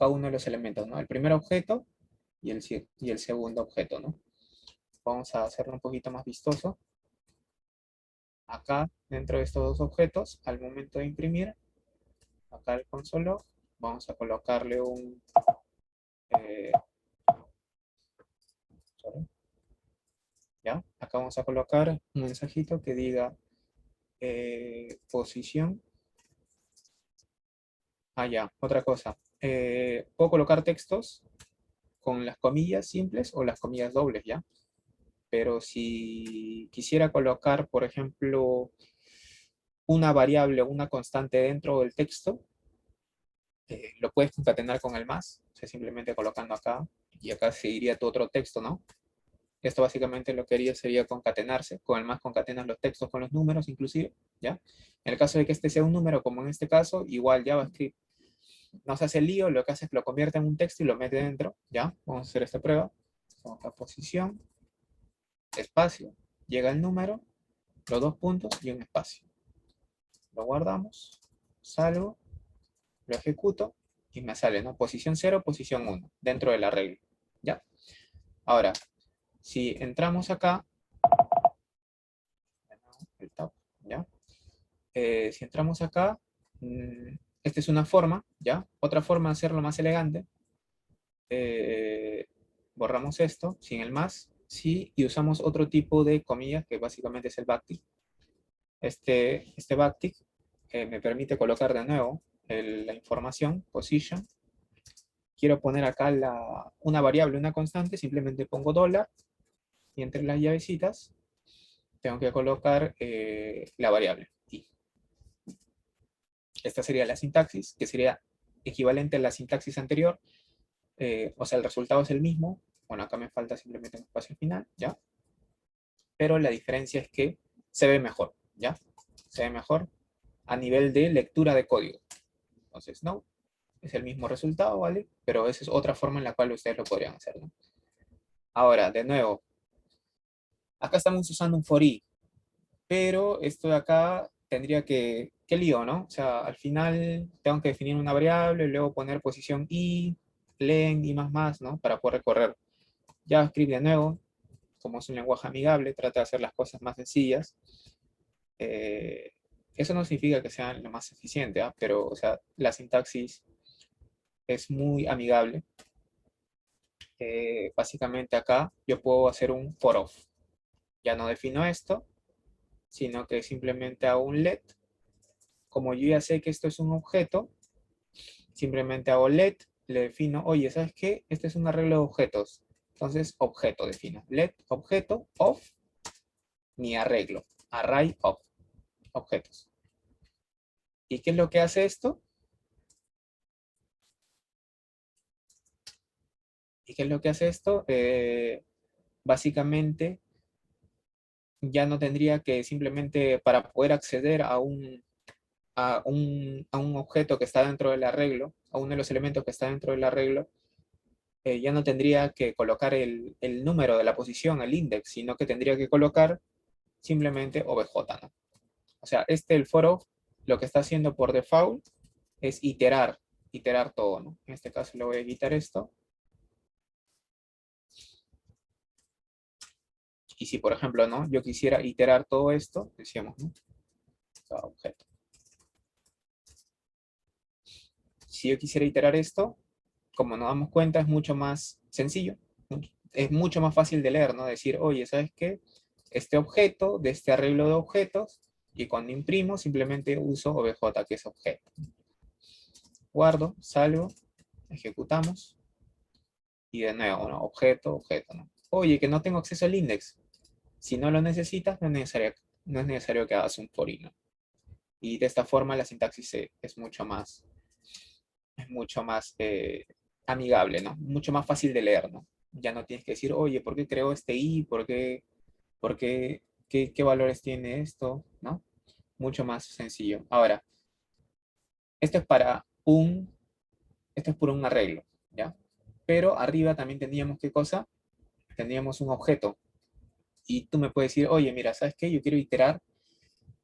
uno de los elementos, ¿no? El primer objeto y el segundo objeto, ¿no? Vamos a hacerlo un poquito más vistoso. Acá, dentro de estos dos objetos, al momento de imprimir, acá el console log, vamos a colocarle un... ¿ya? Acá vamos a colocar un mensajito que diga posición. Ah, ya, otra cosa. Puedo colocar textos con las comillas simples o las comillas dobles, ¿ya? Pero si quisiera colocar, por ejemplo, una variable o una constante dentro del texto, lo puedes concatenar con el más, o sea, simplemente colocando acá, y acá seguiría tu otro texto, ¿no? Esto básicamente lo que haría sería concatenarse, con el más concatenas los textos con los números inclusive, ¿ya? En el caso de que este sea un número, como en este caso, igual JavaScript no se hace el lío, lo que hace es que lo convierte en un texto y lo mete dentro, ¿ya? Vamos a hacer esta prueba. Vamos a posición, espacio, llega el número, los dos puntos y un espacio. Lo guardamos, salgo, lo ejecuto y me sale, ¿no? Posición 0, posición 1, dentro de la regla, ¿ya? Ahora, si entramos acá, el tab, ¿ya? Si entramos acá, esta es una forma, ¿ya? Otra forma de hacerlo más elegante, borramos esto, sin el más, sí, y usamos otro tipo de comillas, que básicamente es el backtick. Este backtick me permite colocar de nuevo la información, position. Quiero poner acá una variable, una constante, simplemente pongo $, y entre las llavecitas tengo que colocar la variable i. Esta sería la sintaxis, que sería equivalente a la sintaxis anterior, o sea, el resultado es el mismo. Bueno, acá me falta simplemente un espacio final, ¿ya? Pero la diferencia es que se ve mejor, ¿ya? Se ve mejor a nivel de lectura de código. Entonces, no, es el mismo resultado, ¿vale? Pero esa es otra forma en la cual ustedes lo podrían hacer, ¿no? Ahora, de nuevo, acá estamos usando un for i, pero esto de acá tendría que... ¿Qué lío, no? O sea, al final tengo que definir una variable, luego poner posición i, len y más, ¿no? Para poder recorrer. JavaScript de nuevo, como es un lenguaje amigable, trata de hacer las cosas más sencillas. Eso no significa que sean lo más eficiente, ¿eh? Pero, o sea, la sintaxis es muy amigable. Básicamente acá yo puedo hacer un for of. Ya no defino esto, sino que simplemente hago un let. Como yo ya sé que esto es un objeto, simplemente hago let, le defino, oye, ¿sabes qué? Este es un arreglo de objetos. Entonces, objeto defino. Let objeto of mi arreglo. Array of objetos. ¿Y qué es lo que hace esto? ¿Y qué es lo que hace esto? Básicamente, ya no tendría que simplemente para poder acceder a un objeto que está dentro del arreglo, a uno de los elementos que está dentro del arreglo, ya no tendría que colocar el número de la posición, el index, sino que tendría que colocar simplemente obj, ¿no? O sea, el for of, lo que está haciendo por default es iterar todo, ¿no? En este caso le voy a quitar esto. Y si, por ejemplo, ¿no? Yo quisiera iterar todo esto, decíamos, ¿no? Objeto. Si yo quisiera iterar esto, como nos damos cuenta, es mucho más sencillo. Es mucho más fácil de leer, ¿no? Decir, oye, ¿sabes qué? Este objeto, de este arreglo de objetos, y cuando imprimo, simplemente uso obj, que es objeto. Guardo, salgo, ejecutamos, y de nuevo, ¿no? Objeto, ¿no? Oye, que no tengo acceso al index. Si no lo necesitas, no es necesario no es necesario que hagas un for i, ¿no? Y de esta forma la sintaxis es mucho más amigable, ¿no? Mucho más fácil de leer, ¿no? Ya no tienes que decir, oye, ¿por qué creó este i? ¿Qué valores tiene esto? ¿No? Mucho más sencillo. Ahora, esto es esto es por un arreglo, ¿ya? Pero arriba también teníamos, ¿qué cosa? Teníamos un objeto. Y tú me puedes decir, oye, mira, ¿sabes qué? Yo quiero iterar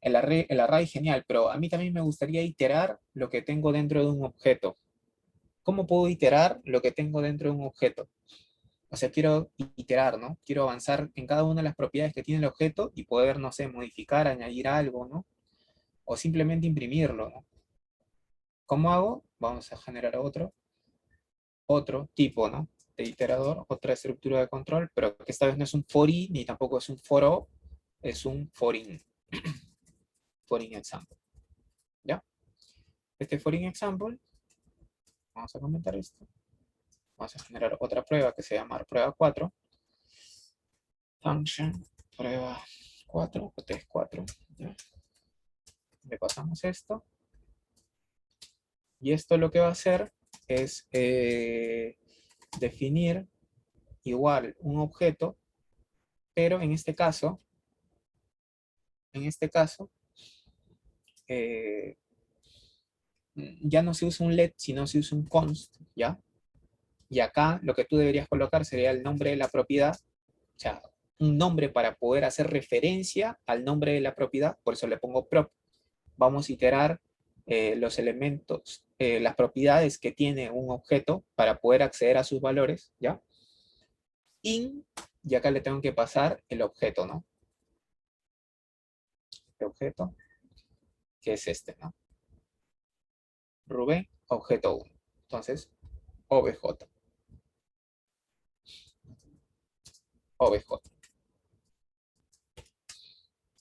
el array genial, pero a mí también me gustaría iterar lo que tengo dentro de un objeto. ¿Cómo puedo iterar lo que tengo dentro de un objeto? O sea, quiero iterar, ¿no? Quiero avanzar en cada una de las propiedades que tiene el objeto y poder, no sé, modificar, añadir algo, ¿no? O simplemente imprimirlo, ¿no? ¿Cómo hago? Vamos a generar otro tipo, ¿no? De iterador, otra estructura de control, pero que esta vez no es un for i ni tampoco es un for o, es un for in. For in example. ¿Ya? Este for in example, vamos a comentar esto. Vamos a generar otra prueba que se llama prueba 4. Function, prueba 4, o test 4. ¿Ya? Le pasamos esto. Y esto lo que va a hacer es definir igual un objeto, pero en este caso, eh, ya no se usa un let, sino se usa un const, ¿ya? Y acá lo que tú deberías colocar sería el nombre de la propiedad, o sea, un nombre para poder hacer referencia al nombre de la propiedad, por eso le pongo prop. Vamos a iterar los elementos, las propiedades que tiene un objeto para poder acceder a sus valores, ¿ya? In, y acá le tengo que pasar el objeto, ¿no? Este objeto, que es este, ¿no? Rubén, objeto 1. Entonces, obj.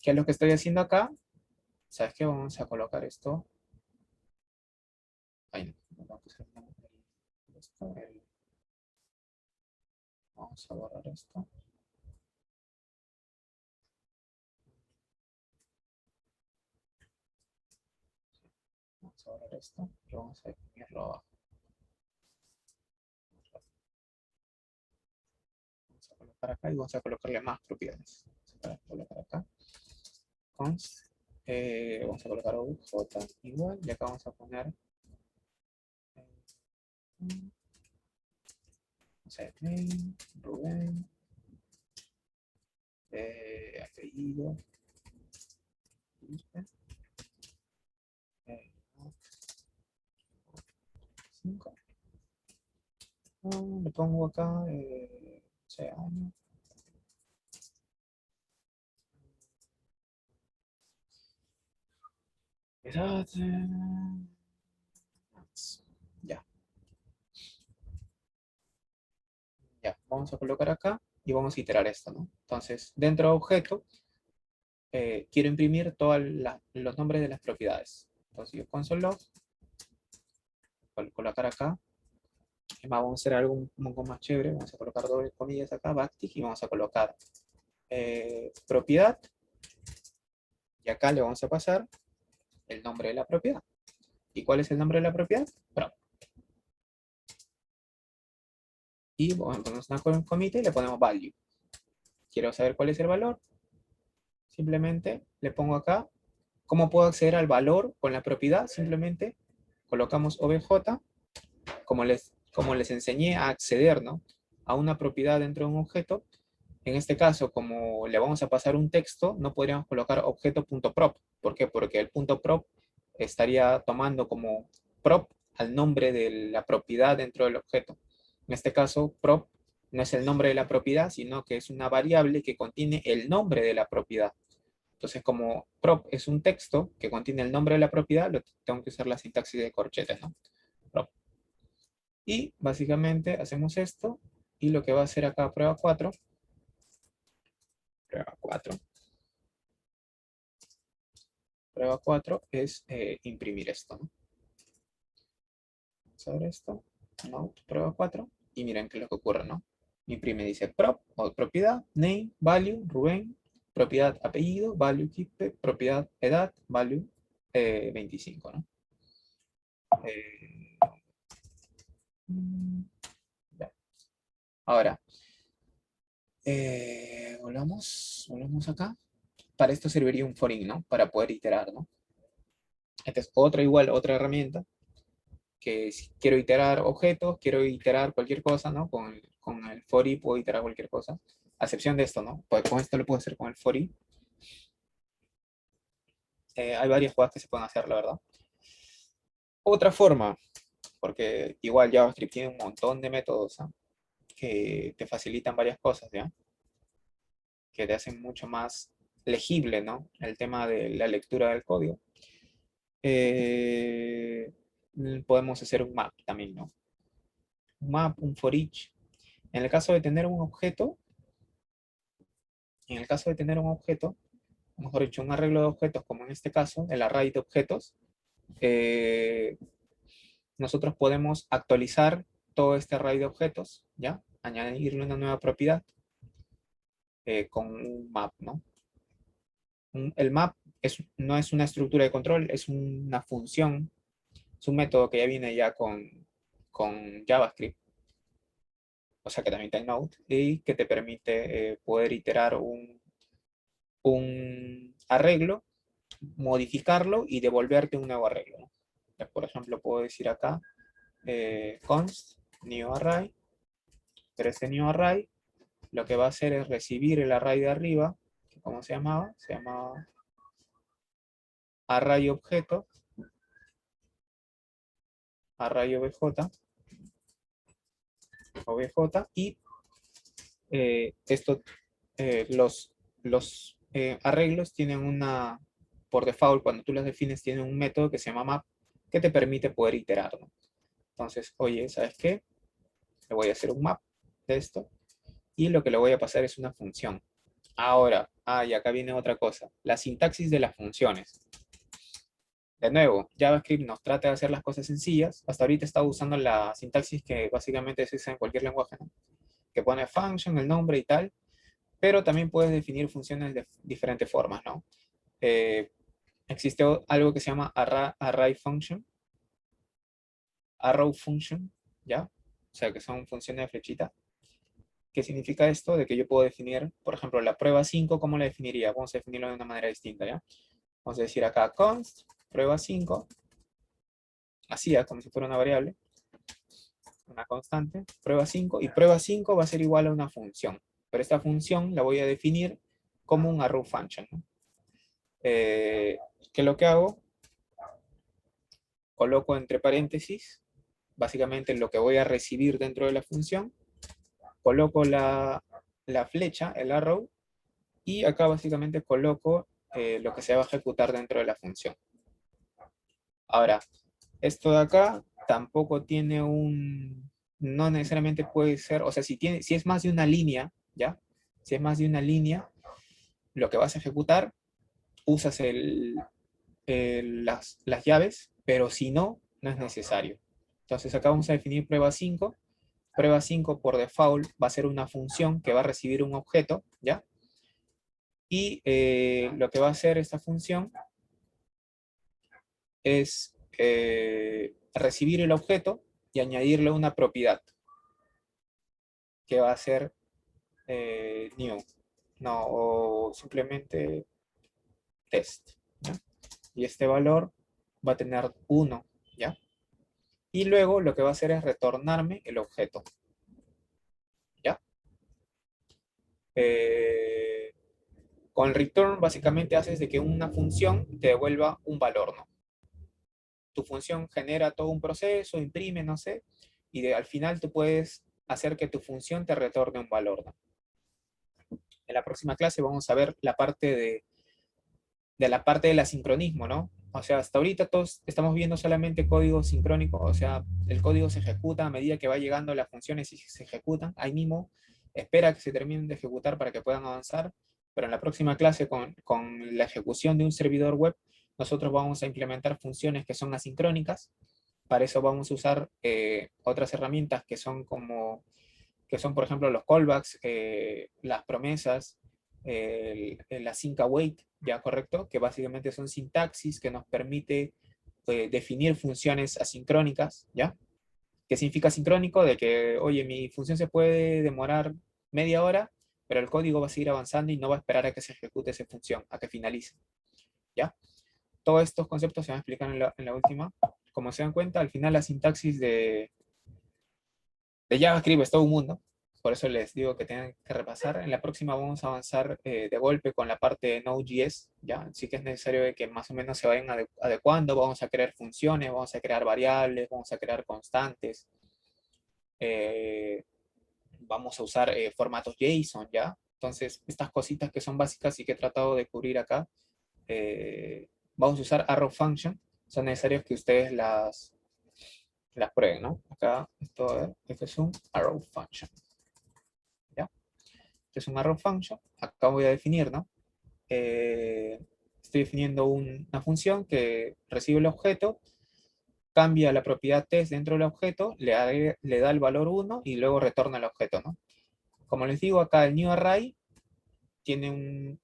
¿Qué es lo que estoy haciendo acá? ¿Sabes qué? Vamos a colocar esto. Ahí no, vamos a borrar esto. Vamos a borrar esto y vamos a definirlo abajo. Vamos a colocar acá y vamos a colocarle más propiedades. Vamos a colocar acá. Const. Vamos a colocar obj igual y acá vamos a poner no sé, name, Rubén, apellido, eh, 5. Le pongo acá, no sé, año. Edad. Ya. Ya, vamos a colocar acá y vamos a iterar esto, ¿no? Entonces, dentro de objeto, quiero imprimir todos los nombres de las propiedades. Entonces, yo console log, colocar acá. Vamos a hacer algo un poco más chévere. Vamos a colocar doble comillas acá, backtick, y vamos a colocar propiedad. Y acá le vamos a pasar el nombre de la propiedad. ¿Y cuál es el nombre de la propiedad? Prop. Y bueno, ponemos una comita y le ponemos value. Quiero saber cuál es el valor. Simplemente le pongo acá. ¿Cómo puedo acceder al valor con la propiedad? Simplemente colocamos obj, como les enseñé a acceder, ¿no? A una propiedad dentro de un objeto. En este caso, como le vamos a pasar un texto, no podríamos colocar objeto.prop. ¿Por qué? Porque el punto prop estaría tomando como prop al nombre de la propiedad dentro del objeto. En este caso, prop no es el nombre de la propiedad, sino que es una variable que contiene el nombre de la propiedad. Entonces, como prop es un texto que contiene el nombre de la propiedad, tengo que usar la sintaxis de corchetes, ¿no? Prop. Y básicamente hacemos esto, y lo que va a hacer acá prueba 4 es imprimir esto, ¿no? Vamos a ver esto, no, prueba 4, y miren qué es lo que ocurre, ¿no? Imprime, dice prop, o propiedad, name, value, Rubén, propiedad apellido, value Quispe, propiedad edad, value 25, ¿no? Ya. Ahora, volvamos acá. Para esto serviría un for in, ¿no? Para poder iterar, ¿no? Esta es otra herramienta que si quiero iterar objetos, quiero iterar cualquier cosa, ¿no? Con el for i puedo iterar cualquier cosa, a excepción de esto, ¿no? Pues con esto lo puedo hacer con el for i. Hay varias cosas que se pueden hacer, la verdad. Otra forma, porque igual JavaScript tiene un montón de métodos, ¿eh? Que te facilitan varias cosas, ¿ya? Que te hacen mucho más legible, ¿no? El tema de la lectura del código. Podemos hacer un map también, ¿no? Un map, un for each. En el caso de tener un objeto, mejor dicho, un arreglo de objetos, como en este caso, el array de objetos, nosotros podemos actualizar todo este array de objetos, ¿ya? Añadirle una nueva propiedad con un map, ¿no? El map no es una estructura de control, es una función, es un método que ya viene ya con JavaScript, o sea que también está en Node, y que te permite poder iterar un arreglo, modificarlo y devolverte un nuevo arreglo, ¿no? Por ejemplo, puedo decir acá, const new array, pero este new array lo que va a hacer es recibir el array de arriba, que ¿cómo se llamaba? Se llamaba array objeto, array obj, y los arreglos tienen por default, cuando tú los defines, tienen un método que se llama map, que te permite poder iterar, ¿no? Entonces, oye, ¿sabes qué? Le voy a hacer un map de esto, y lo que le voy a pasar es una función. Ahora, y acá viene otra cosa, la sintaxis de las funciones. De nuevo, JavaScript nos trata de hacer las cosas sencillas. Hasta ahorita estaba usando la sintaxis que básicamente se usa en cualquier lenguaje, ¿no? Que pone function, el nombre y tal, pero también puedes definir funciones de diferentes formas, ¿no? Existe algo que se llama array function, arrow function, ¿ya? O sea, que son funciones de flechita. ¿Qué significa esto? De que yo puedo definir, por ejemplo, la prueba 5, ¿cómo la definiría? Vamos a definirlo de una manera distinta, ¿ya? Vamos a decir acá const prueba 5, así, como si fuera una variable, una constante, prueba 5, y prueba 5 va a ser igual a una función, pero esta función la voy a definir como un arrow function, ¿no? ¿Qué es lo que hago? Coloco entre paréntesis, básicamente lo que voy a recibir dentro de la función, coloco la flecha, el arrow, y acá básicamente coloco lo que se va a ejecutar dentro de la función. Ahora, esto de acá tampoco tiene no necesariamente puede ser, o sea, si es más de una línea, ¿ya? Si es más de una línea, lo que vas a ejecutar, usas las llaves, pero si no, no es necesario. Entonces acá vamos a definir prueba 5. Prueba 5 por default va a ser una función que va a recibir un objeto, ¿ya? Y lo que va a hacer esta función es recibir el objeto y añadirle una propiedad que va a ser new, no, o simplemente test, ¿ya? Y este valor va a tener 1, ¿ya? Y luego lo que va a hacer es retornarme el objeto, ¿ya? Con return básicamente haces de que una función te devuelva un valor, ¿no? Tu función genera todo un proceso, imprime, no sé, y al final tú puedes hacer que tu función te retorne un valor, ¿no? En la próxima clase vamos a ver la parte del asincronismo, ¿no? O sea, hasta ahorita todos estamos viendo solamente código sincrónico, o sea, el código se ejecuta a medida que va llegando las funciones y se ejecutan, ahí mismo espera que se terminen de ejecutar para que puedan avanzar, pero en la próxima clase con la ejecución de un servidor web, nosotros vamos a implementar funciones que son asincrónicas. Para eso vamos a usar otras herramientas que son por ejemplo, los callbacks, las promesas, el async await, ya correcto, que básicamente son sintaxis que nos permite definir funciones asincrónicas, ¿ya? ¿Qué significa sincrónico? De que, oye, mi función se puede demorar media hora, pero el código va a seguir avanzando y no va a esperar a que se ejecute esa función, a que finalice, ¿ya? Todos estos conceptos se van a explicar en la última. Como se dan cuenta, al final la sintaxis de JavaScript es todo un mundo, por eso les digo que tienen que repasar. En la próxima vamos a avanzar de golpe con la parte de Node.js, ¿ya? Así que es necesario que más o menos se vayan adecuando. Vamos a crear funciones, vamos a crear variables, vamos a crear constantes. Vamos a usar formatos JSON, ¿ya? Entonces, estas cositas que son básicas y que he tratado de cubrir acá, vamos a usar arrow function. Son necesarios que ustedes las prueben, ¿no? Acá, esto es un arrow function. ¿Ya? Este es un arrow function. Acá voy a definir, ¿no? Estoy definiendo una función que recibe el objeto, cambia la propiedad test dentro del objeto, le da el valor 1 y luego retorna el objeto, ¿no? Como les digo, acá el new array tiene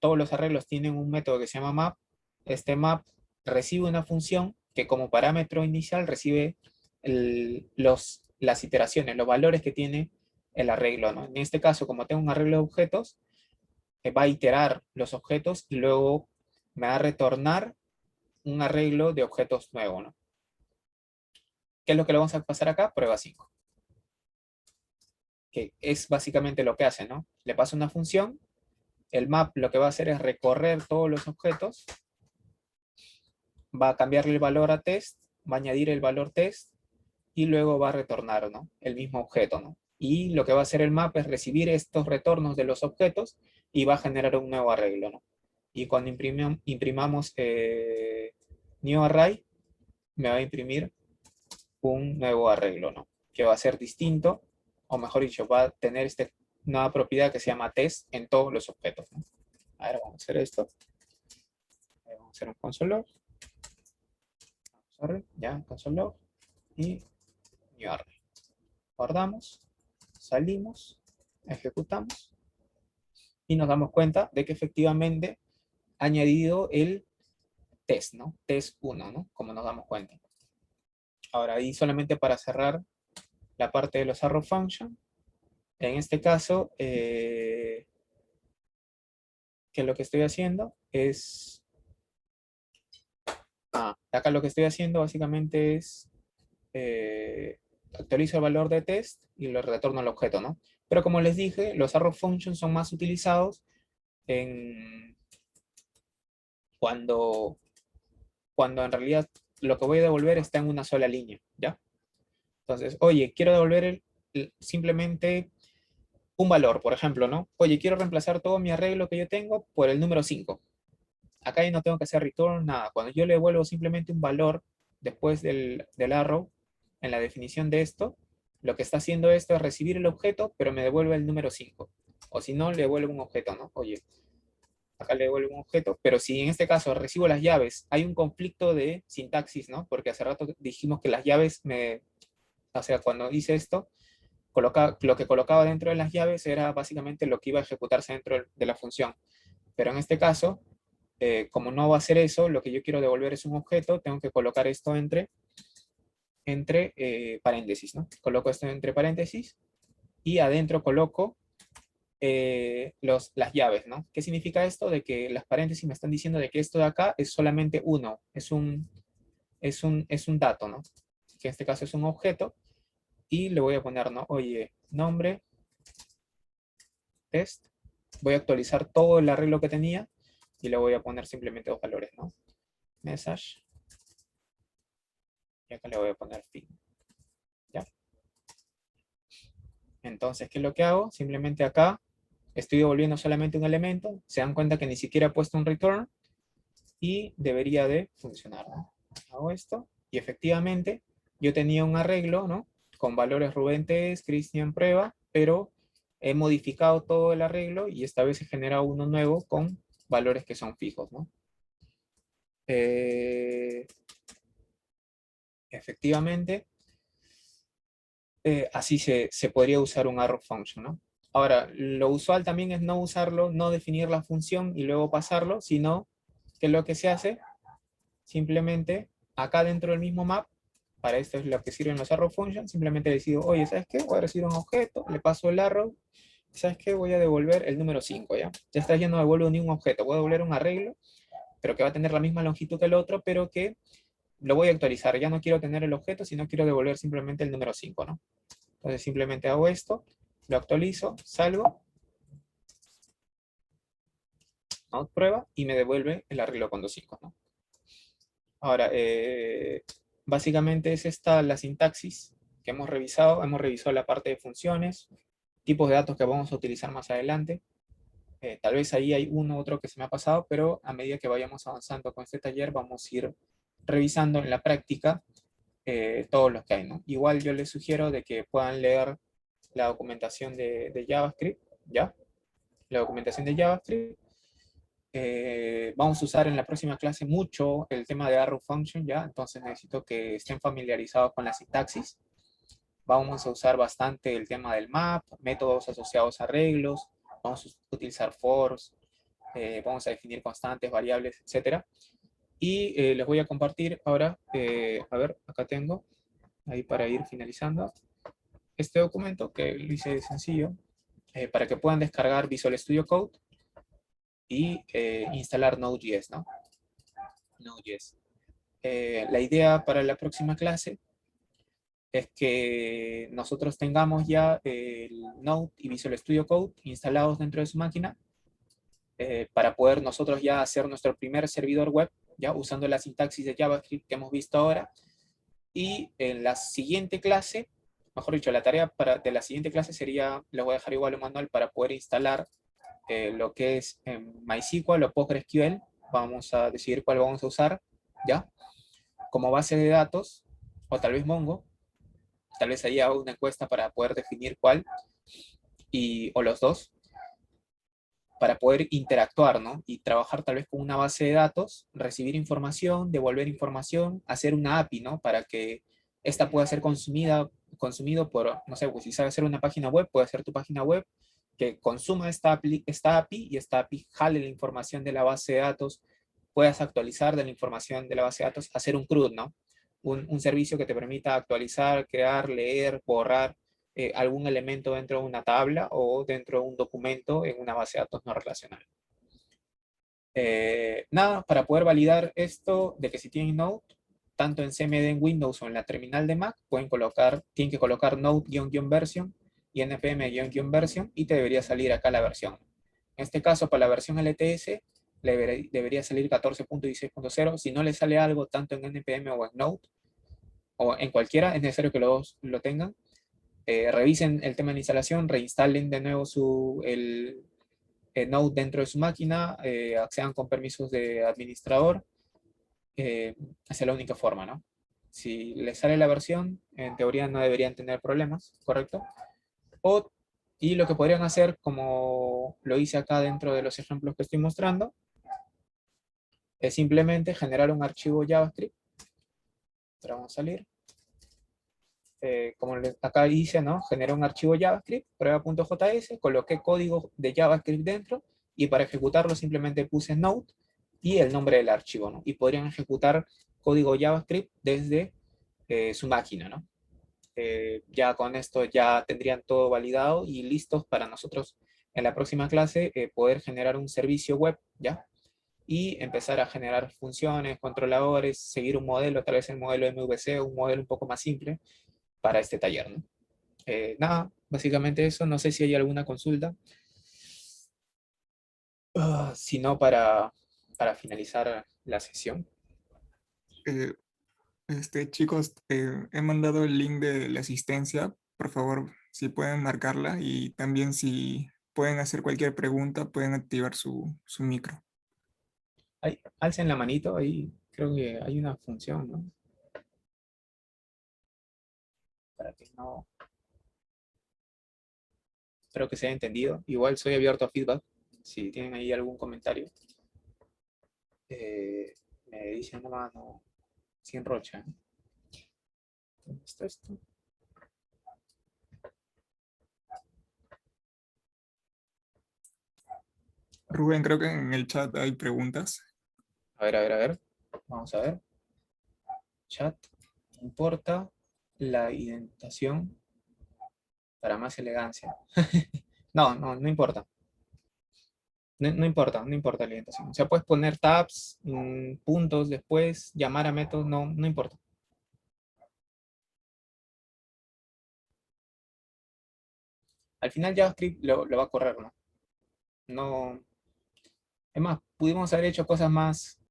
todos los arreglos tienen un método que se llama map. Este map recibe una función que como parámetro inicial recibe las iteraciones, los valores que tiene el arreglo, ¿no? En este caso, como tengo un arreglo de objetos, va a iterar los objetos y luego me va a retornar un arreglo de objetos nuevo, ¿no? ¿Qué es lo que le vamos a pasar acá? Prueba 5. Que es básicamente lo que hace, ¿no? Le paso una función, el map lo que va a hacer es recorrer todos los objetos, va a cambiarle el valor a test, va a añadir el valor test y luego va a retornar, ¿no? El mismo objeto, ¿no? Y lo que va a hacer el map es recibir estos retornos de los objetos y va a generar un nuevo arreglo, ¿no? Y cuando imprimamos new array, me va a imprimir un nuevo arreglo, ¿no? Que va a ser distinto, o mejor dicho, va a tener esta nueva propiedad que se llama test en todos los objetos, ¿no? A ver, vamos a hacer esto. Vamos a hacer un console log. Sorry, ya, console log. Y new array. Guardamos, salimos, ejecutamos. Y nos damos cuenta de que efectivamente ha añadido el test, ¿no? Test 1, ¿no? Como nos damos cuenta. Ahora, ahí solamente para cerrar la parte de los arrow function. En este caso, que lo que estoy haciendo es... acá lo que estoy haciendo básicamente es... actualizo el valor de test y lo retorno al objeto, ¿no? Pero como les dije, los arrow functions son más utilizados cuando en realidad lo que voy a devolver está en una sola línea, ¿ya? Entonces, oye, quiero devolver simplemente un valor, por ejemplo, ¿no? Oye, quiero reemplazar todo mi arreglo que yo tengo por el número 5. Acá ya no tengo que hacer return, nada. Cuando yo le devuelvo simplemente un valor después del arrow, en la definición de esto, lo que está haciendo esto es recibir el objeto, pero me devuelve el número 5. O si no, le devuelve un objeto, ¿no? Oye, acá le devuelve un objeto, pero si en este caso recibo las llaves, hay un conflicto de sintaxis, ¿no? Porque hace rato dijimos que las llaves o sea, cuando hice esto, lo que colocaba dentro de las llaves era básicamente lo que iba a ejecutarse dentro de la función. Pero en este caso, como no va a hacer eso, lo que yo quiero devolver es un objeto, tengo que colocar esto entre paréntesis, ¿no? Coloco esto entre paréntesis y adentro coloco las llaves, ¿no? ¿Qué significa esto? De que las paréntesis me están diciendo de que esto de acá es solamente uno, es un dato, ¿no? Que en este caso es un objeto y le voy a poner, ¿no? Oye, nombre, test, voy a actualizar todo el arreglo que tenía y le voy a poner simplemente dos valores, ¿no? Message. Y acá le voy a poner fin. ¿Ya? Entonces, ¿qué es lo que hago? Simplemente acá estoy devolviendo solamente un elemento. Se dan cuenta que ni siquiera he puesto un return y debería de funcionar, ¿no? Hago esto y efectivamente yo tenía un arreglo, ¿no? Con valores Rubén test, Cristian prueba, pero he modificado todo el arreglo y esta vez he generado uno nuevo con valores que son fijos, ¿no? Efectivamente, así se podría usar un arrow function, ¿no? Ahora, lo usual también es no usarlo, no definir la función y luego pasarlo, sino que lo que se hace, simplemente acá dentro del mismo map, para esto es lo que sirven los arrow functions, simplemente decido, oye, ¿sabes qué? Voy a recibir un objeto, le paso el arrow, ¿sabes qué? Voy a devolver el número 5, ¿ya? Ya está, ya no devuelvo ni un objeto, voy a devolver un arreglo, pero que va a tener la misma longitud que el otro, pero que lo voy a actualizar. Ya no quiero tener el objeto, sino quiero devolver simplemente el número 5, ¿no? Entonces simplemente hago esto, lo actualizo, salgo, out prueba, y me devuelve el arreglo con 2.5, ¿no? Ahora, básicamente es esta la sintaxis que hemos revisado. Hemos revisado la parte de funciones, tipos de datos que vamos a utilizar más adelante. Tal vez ahí hay uno u otro que se me ha pasado, pero a medida que vayamos avanzando con este taller, vamos a ir revisando en la práctica todos los que hay, ¿no? Igual yo les sugiero de que puedan leer la documentación de JavaScript, ¿ya? La documentación de JavaScript. Vamos a usar en la próxima clase mucho el tema de arrow function, ¿ya? Entonces necesito que estén familiarizados con la sintaxis. Vamos a usar bastante el tema del map, métodos asociados a arreglos, vamos a utilizar fors, vamos a definir constantes, variables, etcétera. Y les voy a compartir ahora, a ver, acá tengo, ahí para ir finalizando, este documento que lo hice sencillo, para que puedan descargar Visual Studio Code y instalar Node.js, ¿no? Node.js. La idea para la próxima clase es que nosotros tengamos ya el Node y Visual Studio Code instalados dentro de su máquina para poder nosotros ya hacer nuestro primer servidor web, ya usando la sintaxis de JavaScript que hemos visto ahora. Y en la siguiente clase, mejor dicho, la tarea de la siguiente clase sería, les voy a dejar igual un manual para poder instalar lo que es MySQL o PostgreSQL. Vamos a decidir cuál vamos a usar, ¿ya? Como base de datos, o tal vez Mongo. Tal vez ahí haga una encuesta para poder definir cuál, o los dos, para poder interactuar, ¿no? Y trabajar tal vez con una base de datos, recibir información, devolver información, hacer una API, ¿no? Para que esta pueda ser consumido por, no sé, pues si sabes hacer una página web, puede ser tu página web, que consuma esta API y esta API jale la información de la base de datos, puedas actualizar de la información de la base de datos, hacer un CRUD, ¿no? Un servicio que te permita actualizar, crear, leer, borrar algún elemento dentro de una tabla o dentro de un documento en una base de datos no relacional. Nada, para poder validar esto de que si tienen Node, tanto en CMD en Windows o en la terminal de Mac, tienen que colocar Node-version y npm-version y te debería salir acá la versión. En este caso, para la versión LTS, debería salir 14.16.0. Si no le sale algo tanto en npm o en Node, o en cualquiera, es necesario que los dos lo tengan. Revisen el tema de la instalación, reinstalen de nuevo el Node dentro de su máquina, accedan con permisos de administrador. Esa es la única forma, ¿no? Si les sale la versión, en teoría no deberían tener problemas, ¿correcto? Y lo que podrían hacer, como lo hice acá dentro de los ejemplos que estoy mostrando, es simplemente generar un archivo JavaScript. Ahora vamos a salir. Como acá dice, ¿no? Generé un archivo JavaScript, prueba.js, coloqué código de JavaScript dentro y para ejecutarlo simplemente puse Node y el nombre del archivo, ¿no? Y podrían ejecutar código JavaScript desde su máquina, ¿no? Ya con esto ya tendrían todo validado y listos para nosotros en la próxima clase poder generar un servicio web, ¿ya? Y empezar a generar funciones, controladores, seguir un modelo, tal vez el modelo MVC, un modelo un poco más simple para este taller, ¿no? Nada, básicamente eso. No sé si hay alguna consulta. Si no, para finalizar la sesión. Eh, chicos, he mandado el link de la asistencia. Por favor, si pueden marcarla y también si pueden hacer cualquier pregunta, pueden activar su micro. Alcen la manito, ahí creo que hay una función, ¿no? Para que no... Espero que se haya entendido. Igual soy abierto a feedback. Si tienen ahí algún comentario, me dicen nomás, no, sin rocha. ¿Dónde está esto? Rubén, creo que en el chat hay preguntas. A ver, a ver, a ver. Vamos a ver. Chat. ¿Importa la indentación para más elegancia? No, no, no importa. No, no importa, no importa la indentación. O sea, puedes poner tabs, puntos después, llamar a métodos, no, no importa. Al final JavaScript lo va a correr, ¿no? No. Es más, pudimos haber hecho cosas más